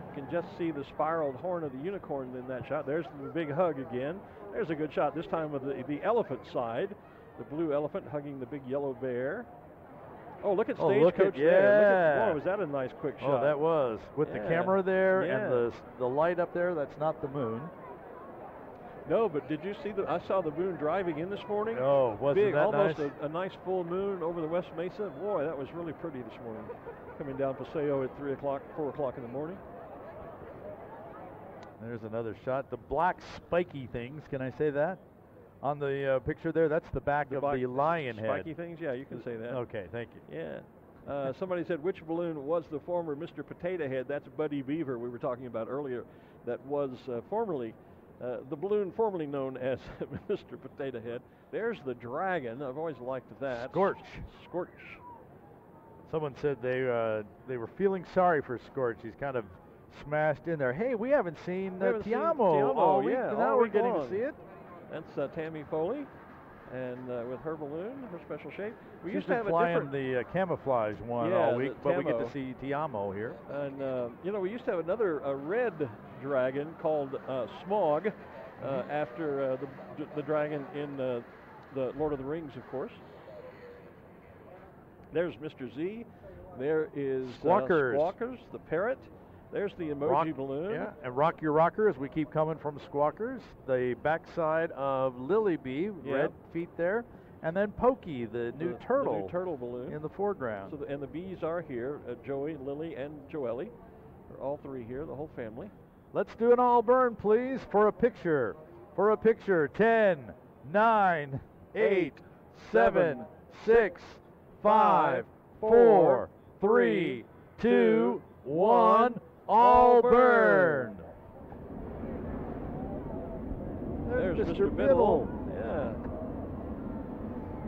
You can just see the spiraled horn of the unicorn in that shot. There's the big hug again. There's a good shot, this time with the elephant side. The blue elephant hugging the big yellow bear. Oh, look at stagecoach there. Boy, was that a nice quick shot. Oh, that was. With the camera there and the light up there, that's not the moon. No, but did you see I saw the moon driving in this morning. Oh, wasn't that almost nice? a nice full moon over the West Mesa. Boy, that was really pretty this morning. Coming down Paseo at 3 o'clock, 4 o'clock in the morning. There's another shot. The black spiky things, can I say that? On the picture there, that's the back of the lion head. Spiky things, yeah, you can say that. Okay, thank you. Yeah. Somebody said, which balloon was the former Mr. Potato Head? That's Buddy Beaver we were talking about earlier. That was formerly, the balloon formerly known as Mr. Potato Head. There's the dragon. I've always liked that. Scorch. Scorch. Someone said they were feeling sorry for Scorch. He's kind of smashed in there. Hey, we haven't seen Tiamo all week. Yeah, now we're getting to see it. That's Tammy Foley, and with her balloon, her special shape. We She's used to been have flying the camouflage one all week, but we get to Tamo. see Tiamo here. And you know, we used to have another red dragon called Smog, after the dragon in the Lord of the Rings, of course. There's Mr. Z. There is Squawkers, the parrot. There's the emoji balloon. Yeah, and Rock Your Rocker as we keep coming from Squawkers. The backside of Lily Bee, red feet there. And then Pokey, the new turtle. The new turtle balloon. In the foreground. So and the bees are here, Joey, Lily, and Joelle. They're all 3 here, the whole family. Let's do an all burn, please, for a picture. For a picture, 10, 9, 8, 7, 6, 5, 4, 3, 2, 1. All burned. There's Mr. Middle. Yeah.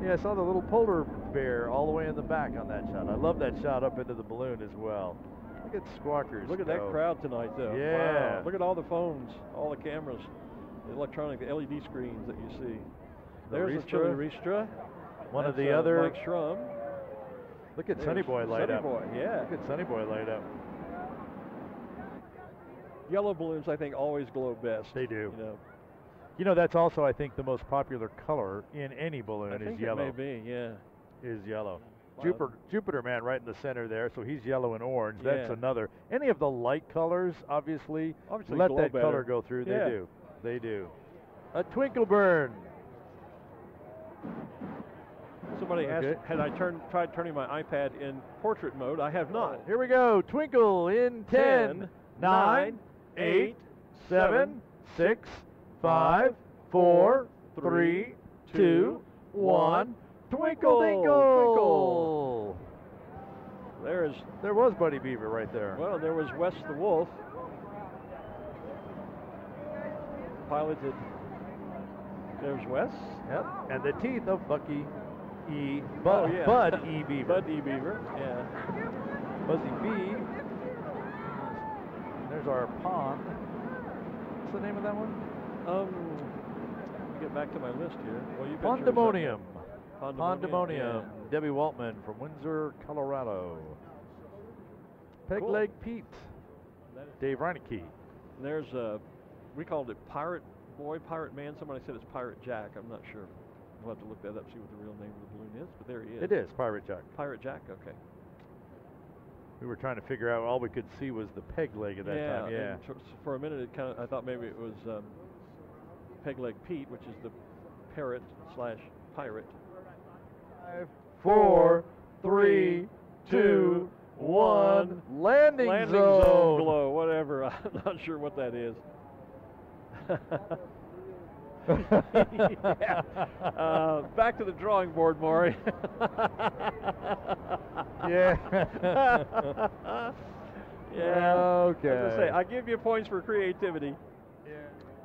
Yeah, I saw the little polar bear all the way in the back on that shot. I love that shot up into the balloon as well. Look at Squawkers. Look at that crowd tonight, though. Yeah. Wow. Look at all the phones, all the cameras, the electronic LED screens that you see. There's the Chili Ristra. One of the other. Mike Schrum. Look at Sonny Boy light up. Sonny Boy, yeah. Look at Sonny Boy light up. Yellow balloons, I think, always glow best. They do. You know, that's also, I think, the most popular color in any balloon is yellow. It may be, yeah. Is yellow. Wow. Jupiter Man right in the center there, so he's yellow and orange. Yeah. That's another. Any of the light colors, obviously let glow that better. color go through. Yeah. They do. They do. A twinkle burn. Somebody asked, had I tried turning my iPad in portrait mode? I have not. Here we go. Twinkle in 10, 9, 8, 7, 6, 5, 4, 3, 2, 1. Twinkle, twinkle. There was Buddy Beaver right there. Well, there was Wes the Wolf. Piloted. There's Wes. Yep. And the teeth of Bucky E. Bud E. Beaver. Bud E. Beaver. Yeah. Buzzy B. There's our pond. What's the name of that one? Let me get back to my list here. Well, you Pandemonium. Pandemonium. Yeah. Debbie Waltman from Windsor, Colorado. Peg Leg Pete. Dave Reineke. There's we called it Pirate Boy, Pirate Man. Somebody said it's Pirate Jack. I'm not sure. We'll have to look that up, see what the real name of the balloon is. But there he is. It is Pirate Jack. Pirate Jack. Okay. We were trying to figure out. All we could see was the peg leg at that time. Yeah. For a minute, I thought maybe it was Peg Leg Pete, which is the parrot / pirate. 5, 4, 3, 2, 1. Landing zone glow. Whatever. I'm not sure what that is. Yeah. Back to the drawing board, Maury. Yeah. Yeah. Okay. As I say, I give you points for creativity. Yeah.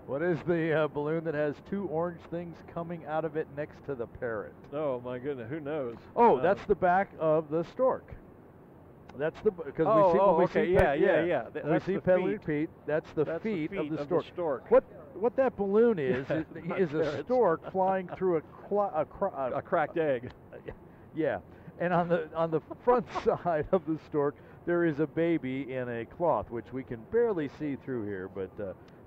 What is the balloon that has two orange things coming out of it next to the parrot? Oh my goodness, who knows? Oh, that's the back of the stork. That's the because we see when we see yeah. When we see Peg Pete. That's the feet of the stork. What that balloon is a stork flying through a cracked egg. Yeah, and on the front side of the stork there is a baby in a cloth, which we can barely see through here, but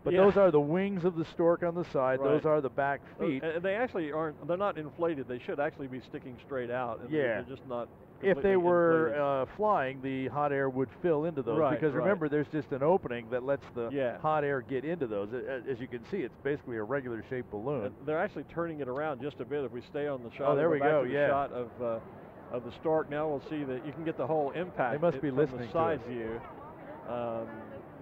those are the wings of the stork on the side. Right. Those are the back feet. And they actually aren't. They're not inflated. They should actually be sticking straight out. And yeah. They're just not. If they were flying, the hot air would fill into those. Right, because remember, there's just an opening that lets the hot air get into those. As you can see, it's basically a regular shaped balloon. They're actually turning it around just a bit. If we stay on the shot, oh, there we go. The shot of the stork. Now we'll see that you can get the whole impact. They must be from listening the side to it. view.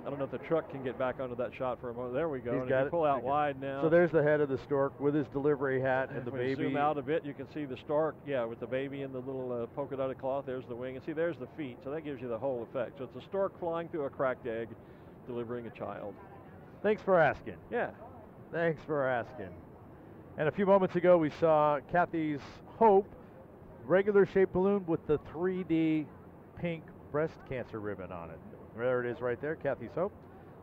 I don't know if the truck can get back onto that shot for a moment. There we go. He's and got if you pull out wide now. So there's the head of the stork with his delivery hat and the baby. Zoom out a bit, you can see the stork, with the baby in the little polka dotted cloth. There's the wing, and see, there's the feet. So that gives you the whole effect. So it's a stork flying through a cracked egg, delivering a child. Thanks for asking. Yeah. Thanks for asking. And a few moments ago, we saw Kathy's Hope, regular shaped balloon with the 3D pink breast cancer ribbon on it. There it is right there, Kathy's Hope.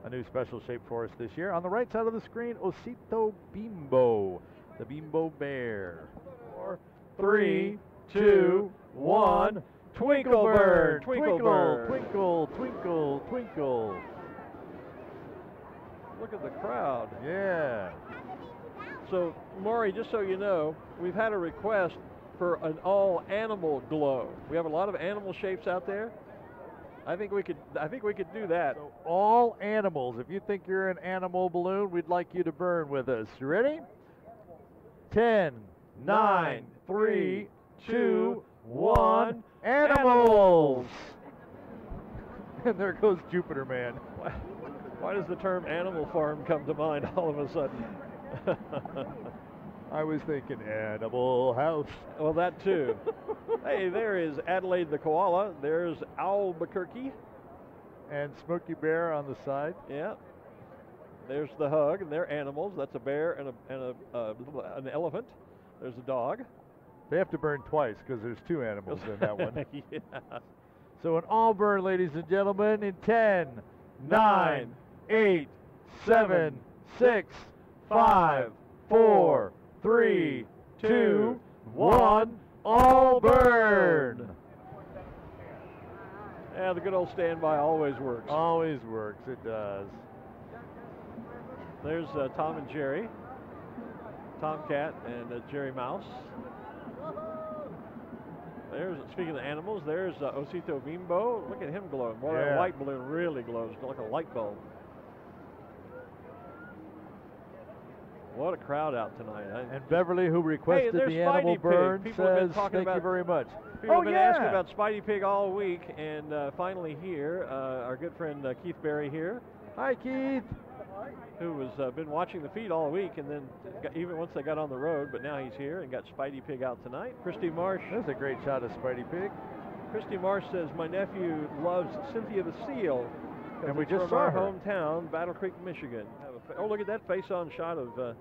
A new special shape for us this year. On the right side of the screen, Osito Bimbo, the Bimbo Bear. 4, 3, 2, 1. Twinkle burn, twinkle, twinkle, twinkle, twinkle. Look at the crowd. Yeah. So, Maury, just so you know, we've had a request for an all-animal glow. We have a lot of animal shapes out there. I think we could do that. So all animals. If you think you're an animal balloon, we'd like you to burn with us. You ready? 10, 9, 3, 2, 1. Animals. And there goes Jupiter Man. Why does the term animal farm come to mind all of a sudden? I was thinking Animal House. Well, that too. Hey, there is Adelaide the koala. There's Albuquerque. And Smokey Bear on the side. Yeah. There's the hug, and they're animals. That's a bear and an elephant. There's a dog. They have to burn twice because there's 2 animals in that one. Yeah. So an all burn, ladies and gentlemen, in 10, 9, 8, 7, 6, 5, 4, 3, 2, 1, all burn. Yeah, the good old standby always works. Always works, it does. There's Tom and Jerry, Tomcat and Jerry Mouse. There's, speaking of animals, there's Osito Bimbo. Look at him glowing. Boy, that white balloon really glows like a light bulb. What a crowd out tonight. And Beverly, who requested the animal burn, says thank you very much. People have been asking about Spidey Pig all week, and finally here, our good friend Keith Berry here. Hi, Keith. Who has been watching the feed all week, and then even once they got on the road, but now he's here and got Spidey Pig out tonight. Christy Marsh. That's a great shot of Spidey Pig. Christy Marsh says, my nephew loves Cynthia the Seal. And we just from saw our her. hometown, Battle Creek, Michigan. Oh, look at that face-on shot of the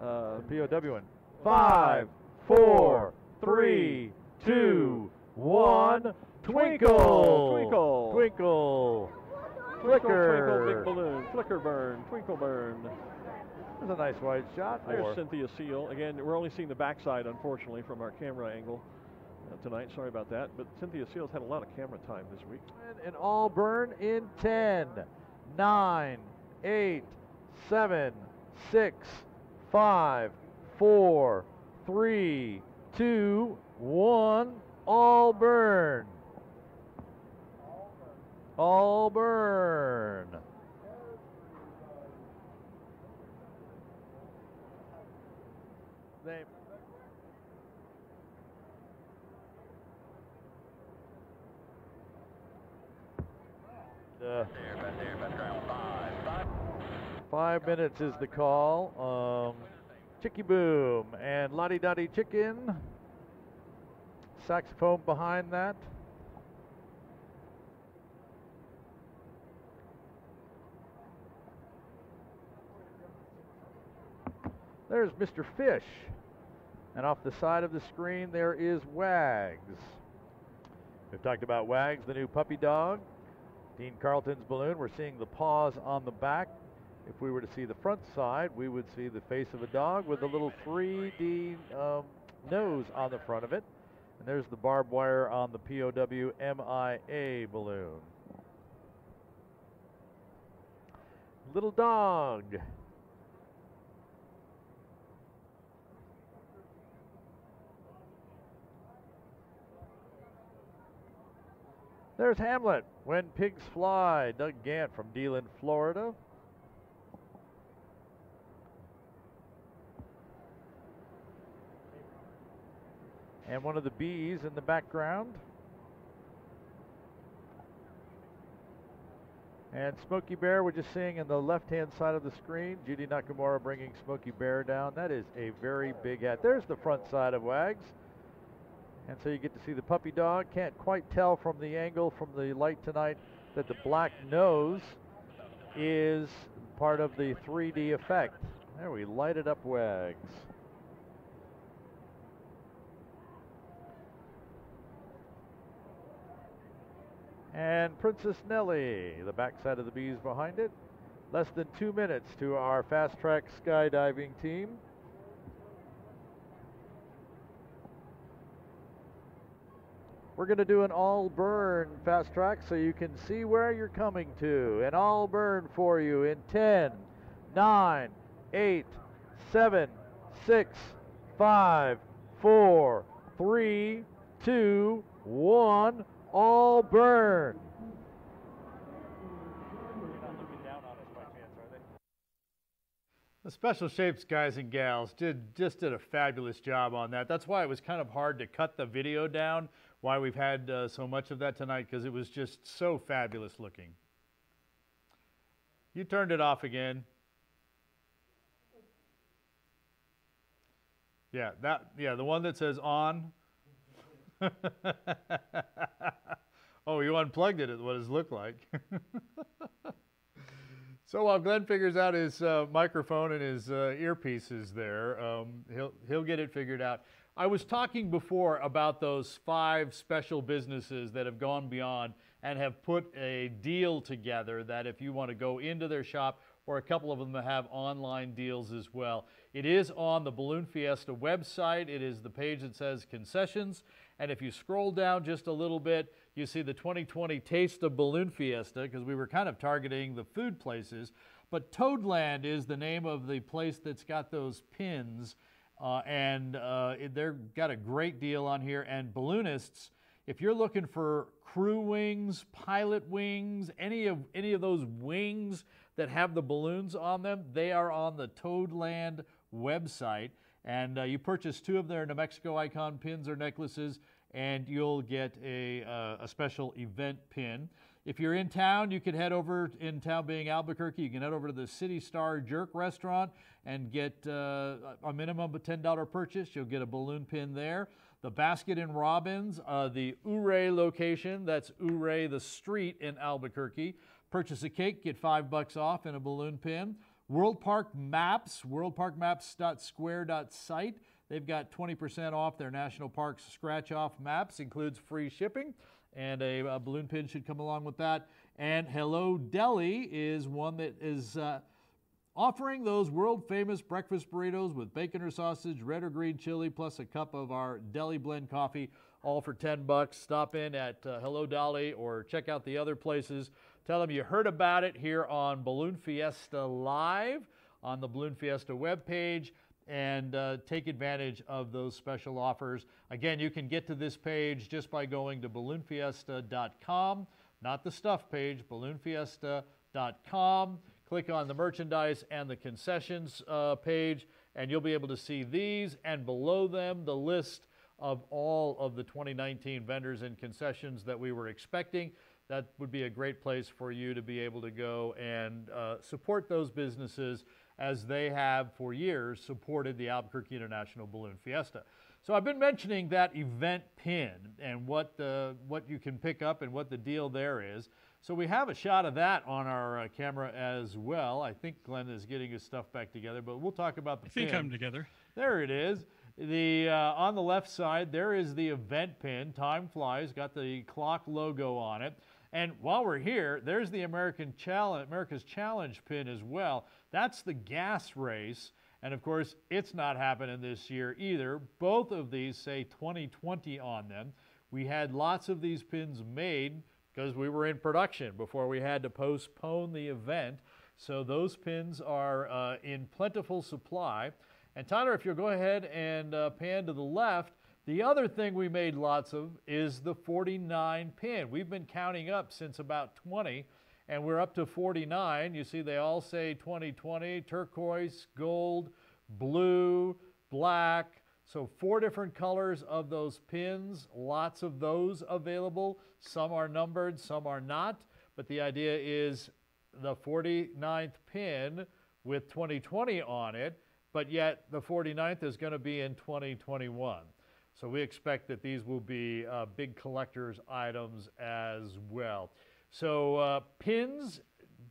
POW one. 5, 4, 3, 2, 1. Twinkle! Twinkle! Twinkle! Flicker! Twinkle, big balloon. Flicker burn. Twinkle burn. That's a nice wide shot. There's Cynthia Seal. Again, we're only seeing the backside, unfortunately, from our camera angle tonight. Sorry about that. But Cynthia Seal's had a lot of camera time this week. And all burn in 10, 9, 8, 7, 6, 5, 4, 3, 2, 1. All burn. All burn. Name. Five minutes is the call. Chicky Boom and Lottie Dottie Chicken. Saxophone behind that. There's Mr. Fish. And off the side of the screen there is Wags. We've talked about Wags, the new puppy dog. Dean Carlton's balloon, we're seeing the paws on the back. If we were to see the front side, we would see the face of a dog with a little 3D nose on the front of it. And there's the barbed wire on the POW MIA balloon. Little dog. There's Hamlet, When Pigs Fly, Doug Gant from Deland, Florida. And one of the bees in the background. And Smokey Bear, we're just seeing in the left-hand side of the screen. Judy Nakamura bringing Smokey Bear down. That is a very big hat. There's the front side of Wags. And so you get to see the puppy dog. Can't quite tell from the angle from the light tonight that the black nose is part of the 3D effect. There we lighted up Wags. And Princess Nellie, the backside of the bees behind it. Less than 2 minutes to our fast track skydiving team. We're going to do an all burn fast track so you can see where you're coming to. An all burn for you in 10, 9, 8, 7, 6, 5, 4, 3, 2, 1. All burn. The Special Shapes guys and gals just did a fabulous job on that. That's why it was kind of hard to cut the video down, why we've had so much of that tonight, because it was just so fabulous looking. You turned it off again. Yeah, the one that says on. Oh, you unplugged it, is what it looked like. So while Glenn figures out his microphone and his earpieces there, he'll get it figured out. I was talking before about those 5 special businesses that have gone beyond and have put a deal together that if you want to go into their shop, or a couple of them that have online deals as well. It is on the Balloon Fiesta website. It is the page that says concessions. And if you scroll down just a little bit, you see the 2020 Taste of Balloon Fiesta, because we were kind of targeting the food places. But Toadland is the name of the place that's got those pins. They've got a great deal on here. And balloonists, if you're looking for crew wings, pilot wings, any of those wings that have the balloons on them, they are on the Toadland website. And you purchase 2 of their New Mexico icon pins or necklaces, and you'll get a special event pin. If you're in town, you can head over, in town being Albuquerque, you can head over to the City Star Jerk restaurant and get a minimum of $10 purchase. You'll get a balloon pin there. The Basket and Robbins, the Ouray location, that's Ouray the street in Albuquerque. Purchase a cake, get $5 off and a balloon pin. World Park Maps, worldparkmaps.square.site. They've got 20% off their National Parks scratch-off maps, includes free shipping, and a balloon pin should come along with that. And Hello Deli is one that is offering those world-famous breakfast burritos with bacon or sausage, red or green chili, plus a cup of our Deli Blend coffee, all for $10. Stop in at Hello Deli or check out the other places. Tell them you heard about it here on Balloon Fiesta Live on the Balloon Fiesta webpage, and take advantage of those special offers. Again, you can get to this page just by going to balloonfiesta.com, not the stuff page, balloonfiesta.com. Click on the merchandise and the concessions page, and you'll be able to see these, and below them the list of all of the 2019 vendors and concessions that we were expecting. That would be a great place for you to be able to go and support those businesses as they have for years supported the Albuquerque International Balloon Fiesta. So I've been mentioning that event pin and what you can pick up and what the deal there is. So we have a shot of that on our camera as well. I think Glenn is getting his stuff back together, but we'll talk about the pin. I think I'm together. There it is. On the left side, there is the event pin. Time flies, got the clock logo on it. And while we're here, there's the America's Challenge pin as well. That's the gas race. And of course, it's not happening this year either. Both of these say 2020 on them. We had lots of these pins made because we were in production before we had to postpone the event. So those pins are in plentiful supply. And Tyler, if you'll go ahead and pan to the left, the other thing we made lots of is the 49 pin. We've been counting up since about 20, and we're up to 49. You see they all say 2020, turquoise, gold, blue, black. So 4 different colors of those pins, lots of those available. Some are numbered, some are not. But the idea is the 49th pin with 2020 on it, but yet the 49th is going to be in 2021. So we expect that these will be big collector's items as well. So pins,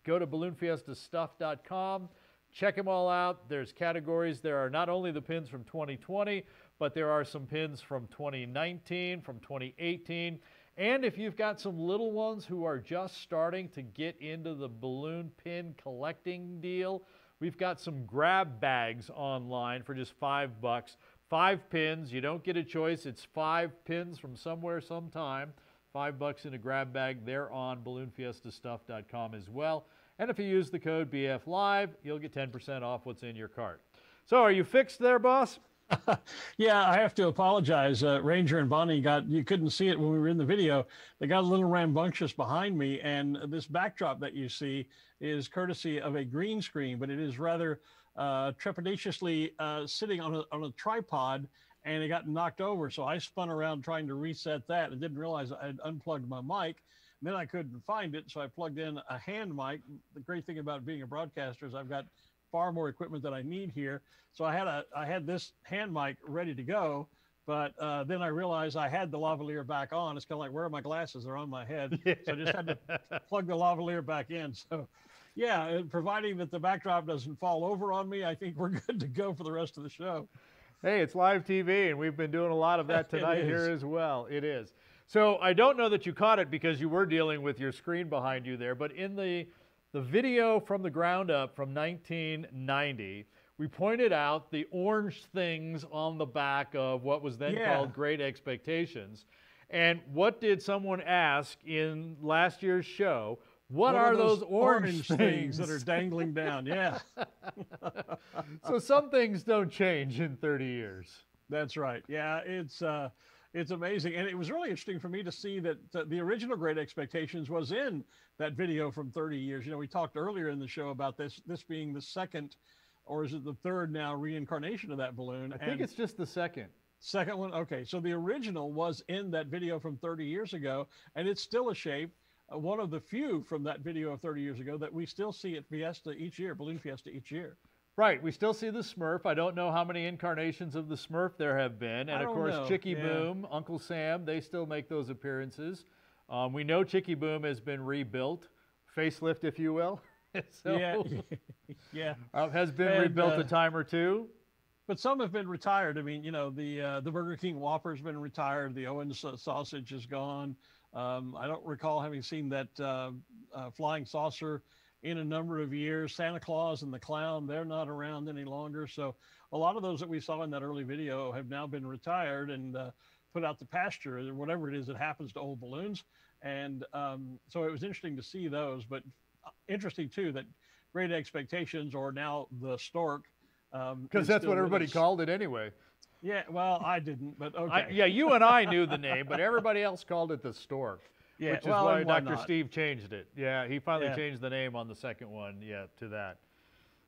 go to balloonfiestastuff.com. Check them all out. There's categories. There are not only the pins from 2020, but there are some pins from 2019, from 2018. And if you've got some little ones who are just starting to get into the balloon pin collecting deal, we've got some grab bags online for just $5. 5 pins. You don't get a choice. It's 5 pins from somewhere, sometime. $5 in a grab bag. They're on balloonfiestastuff.com as well. And if you use the code BFLive, you'll get 10% off what's in your cart. So are you fixed there, boss? Yeah, I have to apologize. Ranger and Bonnie you couldn't see it when we were in the video. They got a little rambunctious behind me, and this backdrop that you see is courtesy of a green screen, but it is rather trepidatiously sitting on a tripod, and it got knocked over. So I spun around trying to reset that and didn't realize I had unplugged my mic. And then I couldn't find it, so I plugged in a hand mic. The great thing about being a broadcaster is I've got far more equipment than I need here. So I had this hand mic ready to go, but then I realized I had the lavalier back on. It's kind of like, where are my glasses? They're on my head. Yeah. So I just had to plug the lavalier back in. So yeah, and providing that the backdrop doesn't fall over on me, I think we're good to go for the rest of the show. Hey, it's live TV, and we've been doing a lot of that tonight here as well. It is. So I don't know that you caught it because you were dealing with your screen behind you there, but in the video from the ground up from 1990, we pointed out the orange things on the back of what was then called Great Expectations. And what did someone ask in last year's show? What are those orange things that are dangling down? Yeah. So some things don't change in 30 years. That's right. Yeah, it's amazing. And it was really interesting for me to see that the original Great Expectations was in that video from 30 years. You know, we talked earlier in the show about this being the second, or is it the third now, reincarnation of that balloon? I think it's just the second. Second one? Okay. So the original was in that video from 30 years ago, and it's still a shape. One of the few from that video of 30 years ago that we still see at Fiesta each year, Balloon Fiesta each year. Right, we still see the Smurf. I don't know how many incarnations of the Smurf there have been. And of course, Chicky Boom, Uncle Sam, they still make those appearances. We know Chicky Boom has been rebuilt, facelift, if you will. So, has been rebuilt a time or two. But some have been retired. I mean, you know, the Burger King Whopper's been retired. The Owens sausage is gone. I don't recall having seen that flying saucer in a number of years. Santa Claus and the Clown, they're not around any longer. So a lot of those that we saw in that early video have now been retired and put out to pasture, or whatever it is that happens to old balloons. And so it was interesting to see those, but interesting too that Great Expectations, or now the Stork. Because that's what everybody called it anyway. Yeah, well, I didn't, but okay. Yeah, you and I knew the name, but everybody else called it the Stork. Yeah, which is why Dr. Steve changed it. Yeah, he finally changed the name on the second one, to that.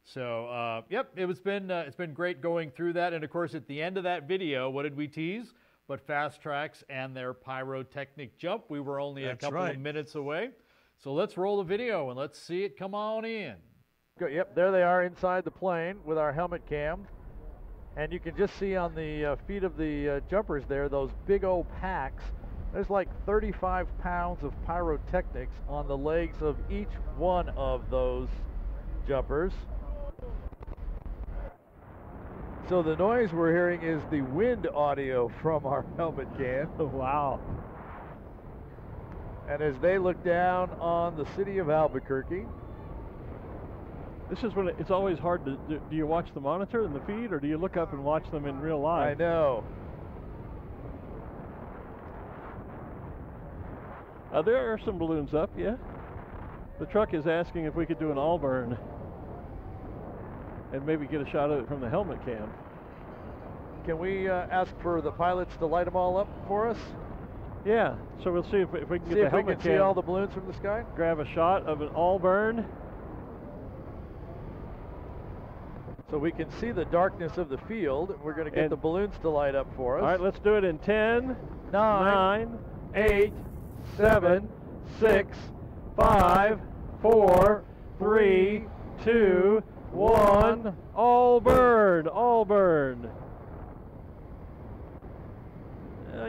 So, yep, it's been great going through that. And of course, at the end of that video, what did we tease? But Fast Tracks and their pyrotechnic jump. We were only a couple of minutes away. So let's roll the video and let's see it come on in. Yep, there they are inside the plane with our helmet cam. And you can just see on the feet of the jumpers there, those big old packs. There's like 35 pounds of pyrotechnics on the legs of each one of those jumpers. So the noise we're hearing is the wind audio from our helmet cam. Wow. And as they look down on the city of Albuquerque. This is when it's always hard to do you watch the monitor and the feed, or do you look up and watch them in real life? I know. There are some balloons up, yeah. The truck is asking if we could do an all burn and maybe get a shot of it from the helmet cam. Can we ask for the pilots to light them all up for us? Yeah, so we'll see if we can get the helmet cam. See all the balloons from the sky? Grab a shot of an all burn. So we can see the darkness of the field. We're going to get the balloons to light up for us. All right, let's do it in 10, 9, 8, 7, 6, 5, 4, 3, 2, 1. All burn, all burn.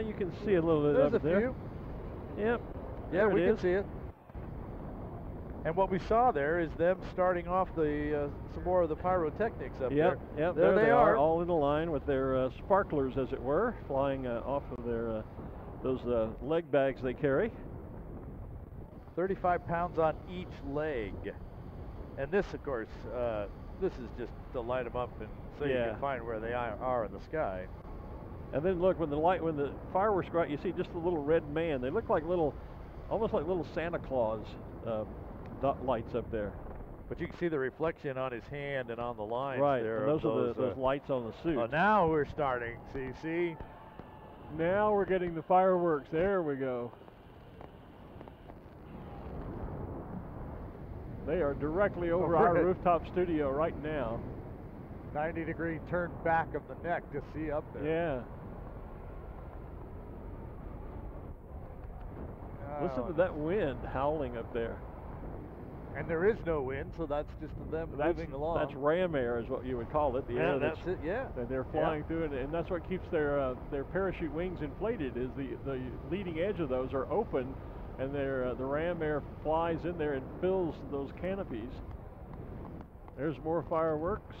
You can see a little bit up there. There's a few. Yep. Yeah, we can see it. And what we saw there is them starting off the some more of the pyrotechnics up there. Yep, there they are, all in a line with their sparklers, as it were, flying off of their those leg bags they carry. 35 pounds on each leg. And this, of course, this is just to light them up and so you can find where they are in the sky. And then look, when the fireworks go out, you see just a little red man. They look like almost like little Santa Claus lights up there. But you can see the reflection on his hand and on the lines there. Right, and those are those lights on the suit. Oh, now we're starting, see? Now we're getting the fireworks. There we go. They are directly over our rooftop studio right now. 90-degree turn back of the neck to see up there. Yeah. Listen to that wind howling up there. And there is no wind, so that's just them moving along. That's ram air is what you would call it. The air that's it, yeah. That they're flying through, and that's what keeps their parachute wings inflated, is the leading edge of those are open, and the ram air flies in there and fills those canopies. There's more fireworks.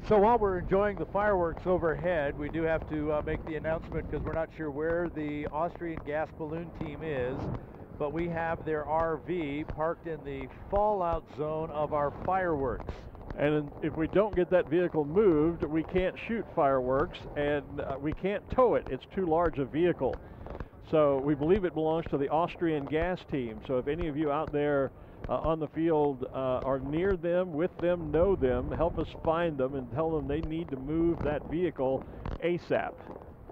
So while we're enjoying the fireworks overhead, we do have to make the announcement, because we're not sure where the Austrian gas balloon team is, but we have their RV parked in the fallout zone of our fireworks. And if we don't get that vehicle moved, we can't shoot fireworks, and we can't tow it. It's too large a vehicle. So we believe it belongs to the Austrian gas team. So if any of you out there on the field are near them, with them, know them, help us find them and tell them they need to move that vehicle ASAP.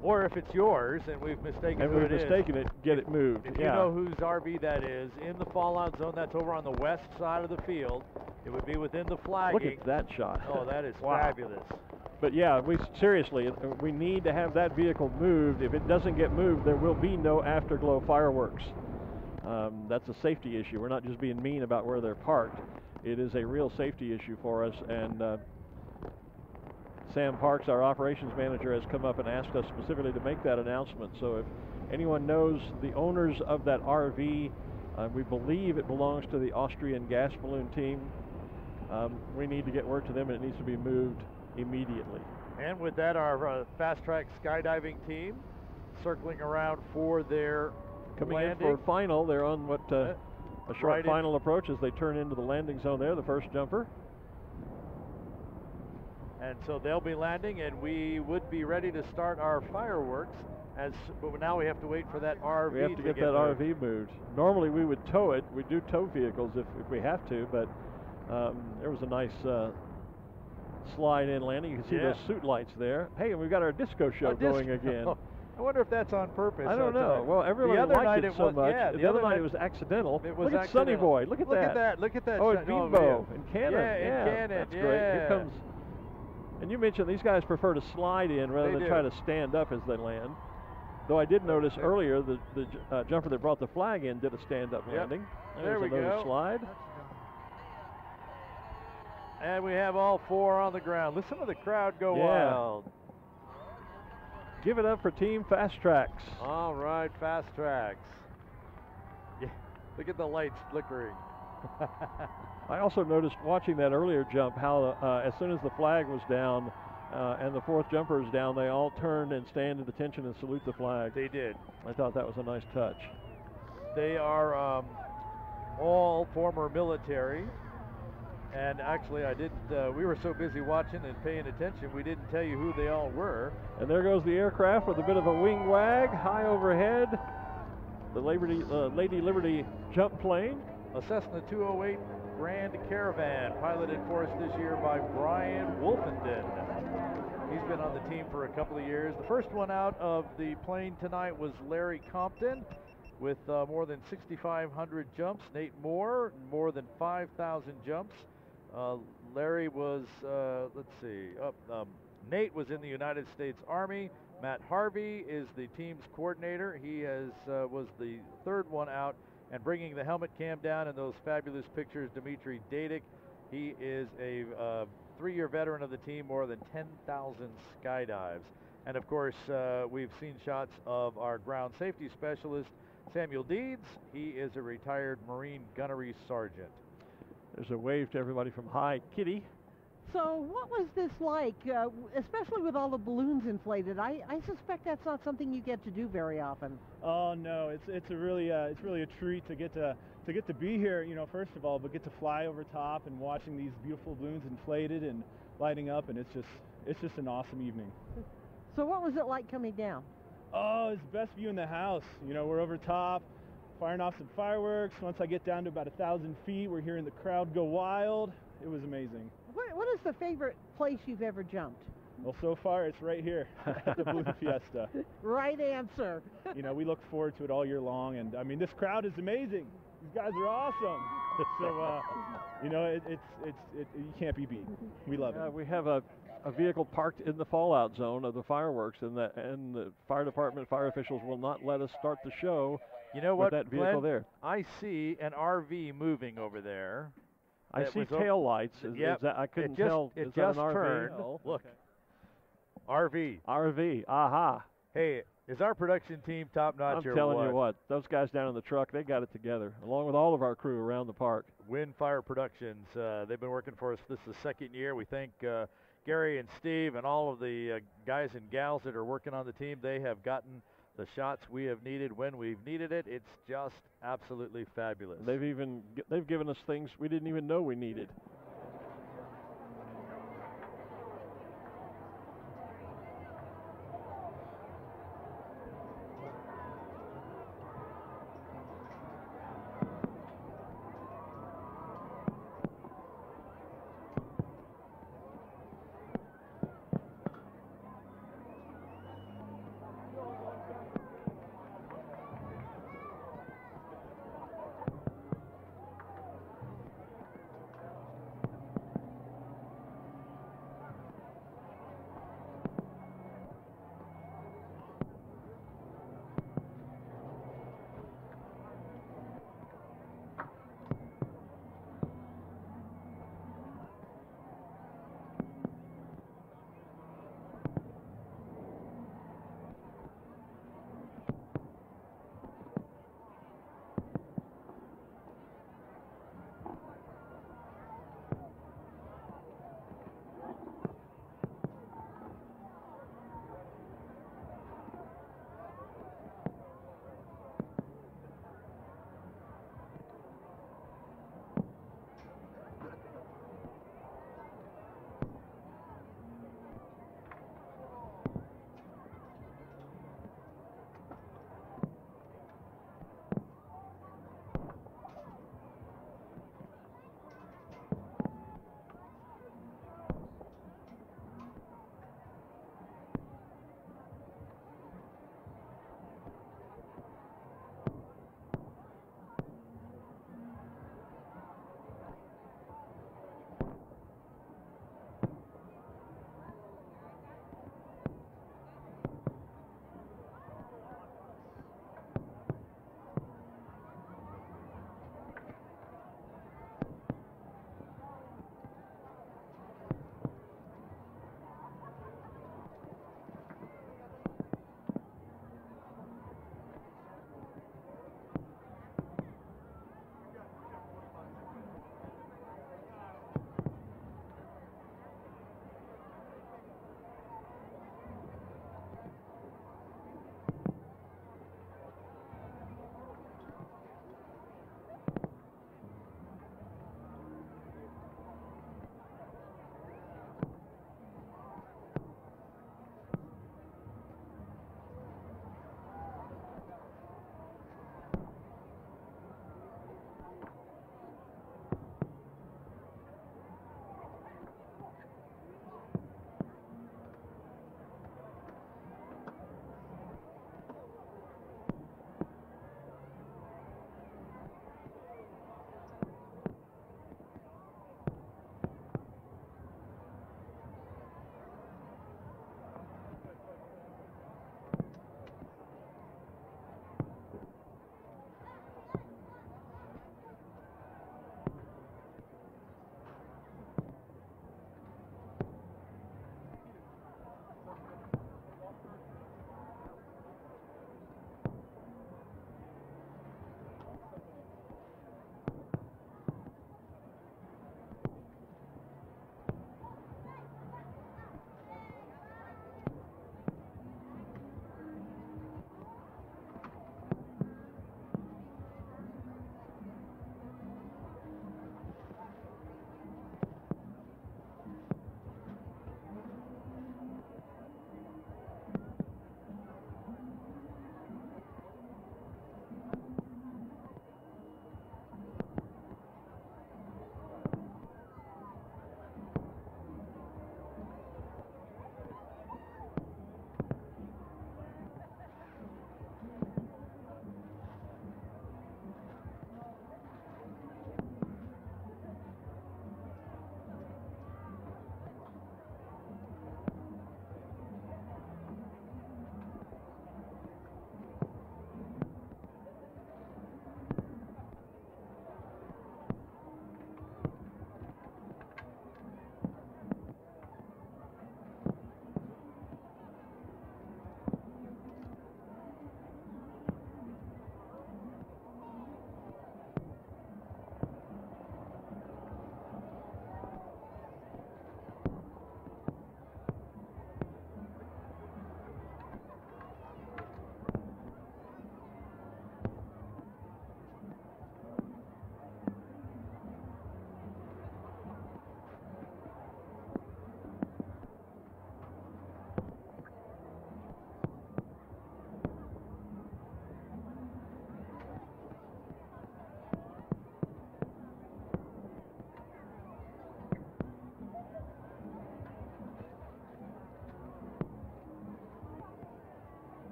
Or if it's yours and we've mistaken it, get it moved. If you know whose RV that is, in the fallout zone, that's over on the west side of the field. It would be within the flagging. Look at that shot. Oh, that is wow. Fabulous. But yeah, seriously, we need to have that vehicle moved. If it doesn't get moved, there will be no afterglow fireworks. That's a safety issue. We're not just being mean about where they're parked. It is a real safety issue for us, and Sam Parks, our operations manager, has come up and asked us specifically to make that announcement. So if anyone knows the owners of that RV, we believe it belongs to the Austrian gas balloon team. We need to get word to them, and it needs to be moved immediately. And with that, our fast-track skydiving team circling around for their coming landing. in for final. They're on what a short final approach as they turn into the landing zone there, the first jumper. And so they'll be landing, and we would be ready to start our fireworks. But now we have to wait for that RV. We have to get that moved. RV moved. Normally we would tow it. We do tow vehicles if we have to, but there was a nice slide in landing. You can see those suit lights there. Hey, and we've got our disco show going again. I wonder if that's on purpose. I don't know. Well, everybody liked it so much. Yeah, the other night it was accidental. Look at Sunny Boy. Look at that. Look at that. Oh, and Bimbo and Cannon. Yeah, and Cannon. That's great. Here comes. And you mentioned these guys prefer to slide in rather than try to stand up as they land. Though I did notice earlier the jumper that brought the flag in did a stand-up landing. There we go. Slide. And we have all four on the ground. Listen to the crowd go wild. Give it up for Team Fast Tracks. All right, Fast Tracks. Yeah, look at the lights flickering. I also noticed watching that earlier jump how as soon as the flag was down and the fourth jumper is down, they all turned and stand at attention and salute the flag. They did. I thought that was a nice touch. They are all former military. And actually, we were so busy watching and paying attention, we didn't tell you who they all were. And there goes the aircraft with a bit of a wing wag high overhead. The Lady Liberty jump plane. A Cessna 208 Grand Caravan, piloted for us this year by Brian Wolfenden. He's been on the team for a couple of years. The first one out of the plane tonight was Larry Compton, with more than 6,500 jumps. Nate Moore, more than 5,000 jumps. Larry was, Nate was in the United States Army. Matt Harvey is the team's coordinator. He was the third one out, and bringing the helmet cam down in those fabulous pictures, Dimitri Dadik. He is a 3-year veteran of the team, more than 10,000 skydives. And of course, we've seen shots of our ground safety specialist, Samuel Deeds. He is a retired Marine gunnery sergeant. There's a wave to everybody from Hi Kitty. So what was this like, especially with all the balloons inflated? I suspect that's not something you get to do very often. Oh no, it's really a treat to get to be here, you know, first of all, but get to fly over top and watching these beautiful balloons inflated and lighting up, and it's just an awesome evening. So what was it like coming down? Oh, it's the best view in the house. You know, we're over top. firing off some fireworks. Once I get down to about 1,000 feet, we're hearing the crowd go wild. It was amazing. What is the favorite place you've ever jumped? Well, so far it's right here at the Balloon Fiesta. Right answer. You know, we look forward to it all year long, and I mean, this crowd is amazing. These guys are awesome. So, you know, you can't be beat. We love it. We have a vehicle parked in the fallout zone of the fireworks, and the fire department, fire officials will not let us start the show. You know what, with that vehicle Glenn? there. I see an RV moving over there. I see tail lights. Yep. I couldn't tell. It is just that an RV? turned. Oh, Look. okay. RV. RV. Aha. Hey, is our production team top notch? I'm telling you what, those guys down in the truck, they got it together, along with all of our crew around the park. Wind Fire Productions. They've been working for us. This is the second year. We thank Gary and Steve and all of the guys and gals that are working on the team. They have gotten the shots we have needed when we've needed it. It's just absolutely fabulous. They've given us things we didn't even know we needed.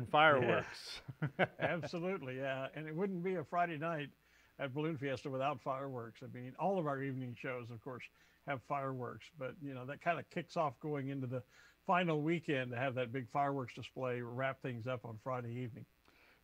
fireworks. Absolutely, yeah. And it wouldn't be a Friday night at Balloon Fiesta without fireworks. I mean, all of our evening shows, of course, have fireworks, but you know, that kind of kicks off going into the final weekend to have that big fireworks display wrap things up on Friday evening.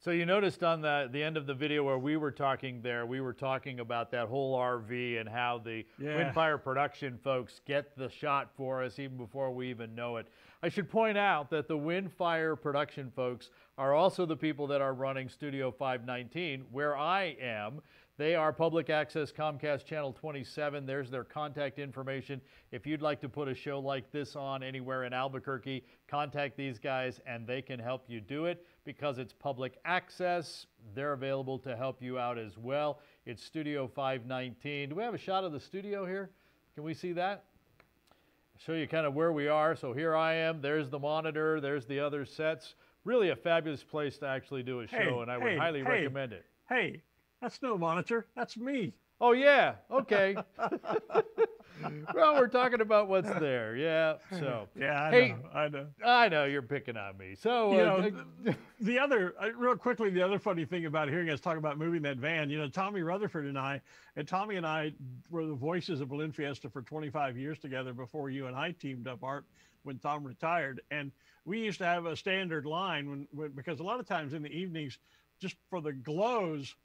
So you noticed on the end of the video where we were talking there, we were talking about that whole RV and how the Windfire production folks get the shot for us even before we even know it. I should point out that the Windfire production folks are also the people that are running Studio 519, where I am. They are public access Comcast Channel 27. There's their contact information. If you'd like to put a show like this on anywhere in Albuquerque, contact these guys and they can help you do it. Because it's public access, they're available to help you out as well. It's Studio 519. Do we have a shot of the studio here? Can we see that? Show you kind of where we are. So here I am. There's the monitor. There's the other sets. Really a fabulous place to actually do a show, and I would highly recommend it. Hey, that's no monitor. That's me. Oh, yeah. Okay. Well, we're talking about what's there. Yeah. So. Yeah, I know. I know you're picking on me. So. You know, the other, real quickly, the other funny thing about hearing us talk about moving that van, you know, Tommy Rutherford and I were the voices of Balloon Fiesta for 25 years together before you and I teamed up, Art, when Tom retired. And we used to have a standard line because a lot of times in the evenings, just for the glows,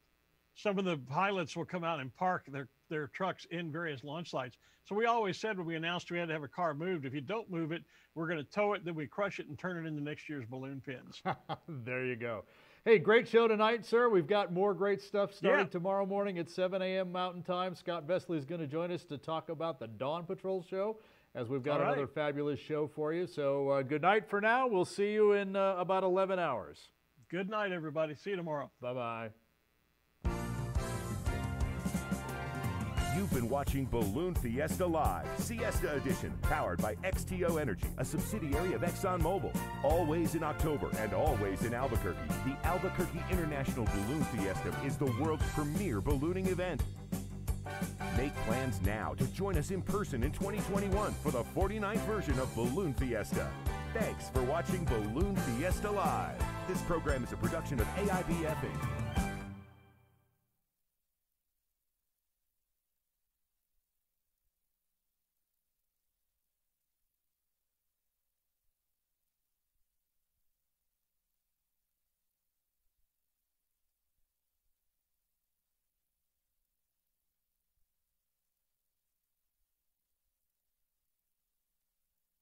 some of the pilots will come out and park their trucks in various launch sites. So we always said when we announced we had to have a car moved, if you don't move it, we're going to tow it, then we crush it and turn it into next year's balloon pins. There you go. Hey, great show tonight, sir. We've got more great stuff starting tomorrow morning at 7 a.m. Mountain Time. Scott Vesley is going to join us to talk about the Dawn Patrol show, as we've got another fabulous show for you. So good night for now. We'll see you in about 11 hours. Good night, everybody. See you tomorrow. Bye-bye. You've been watching Balloon Fiesta Live, Siesta Edition, powered by XTO Energy, a subsidiary of ExxonMobil. Always in October and always in Albuquerque. The Albuquerque International Balloon Fiesta is the world's premier ballooning event. Make plans now to join us in person in 2021 for the 49th version of Balloon Fiesta. Thanks for watching Balloon Fiesta Live. This program is a production of AIBF Inc.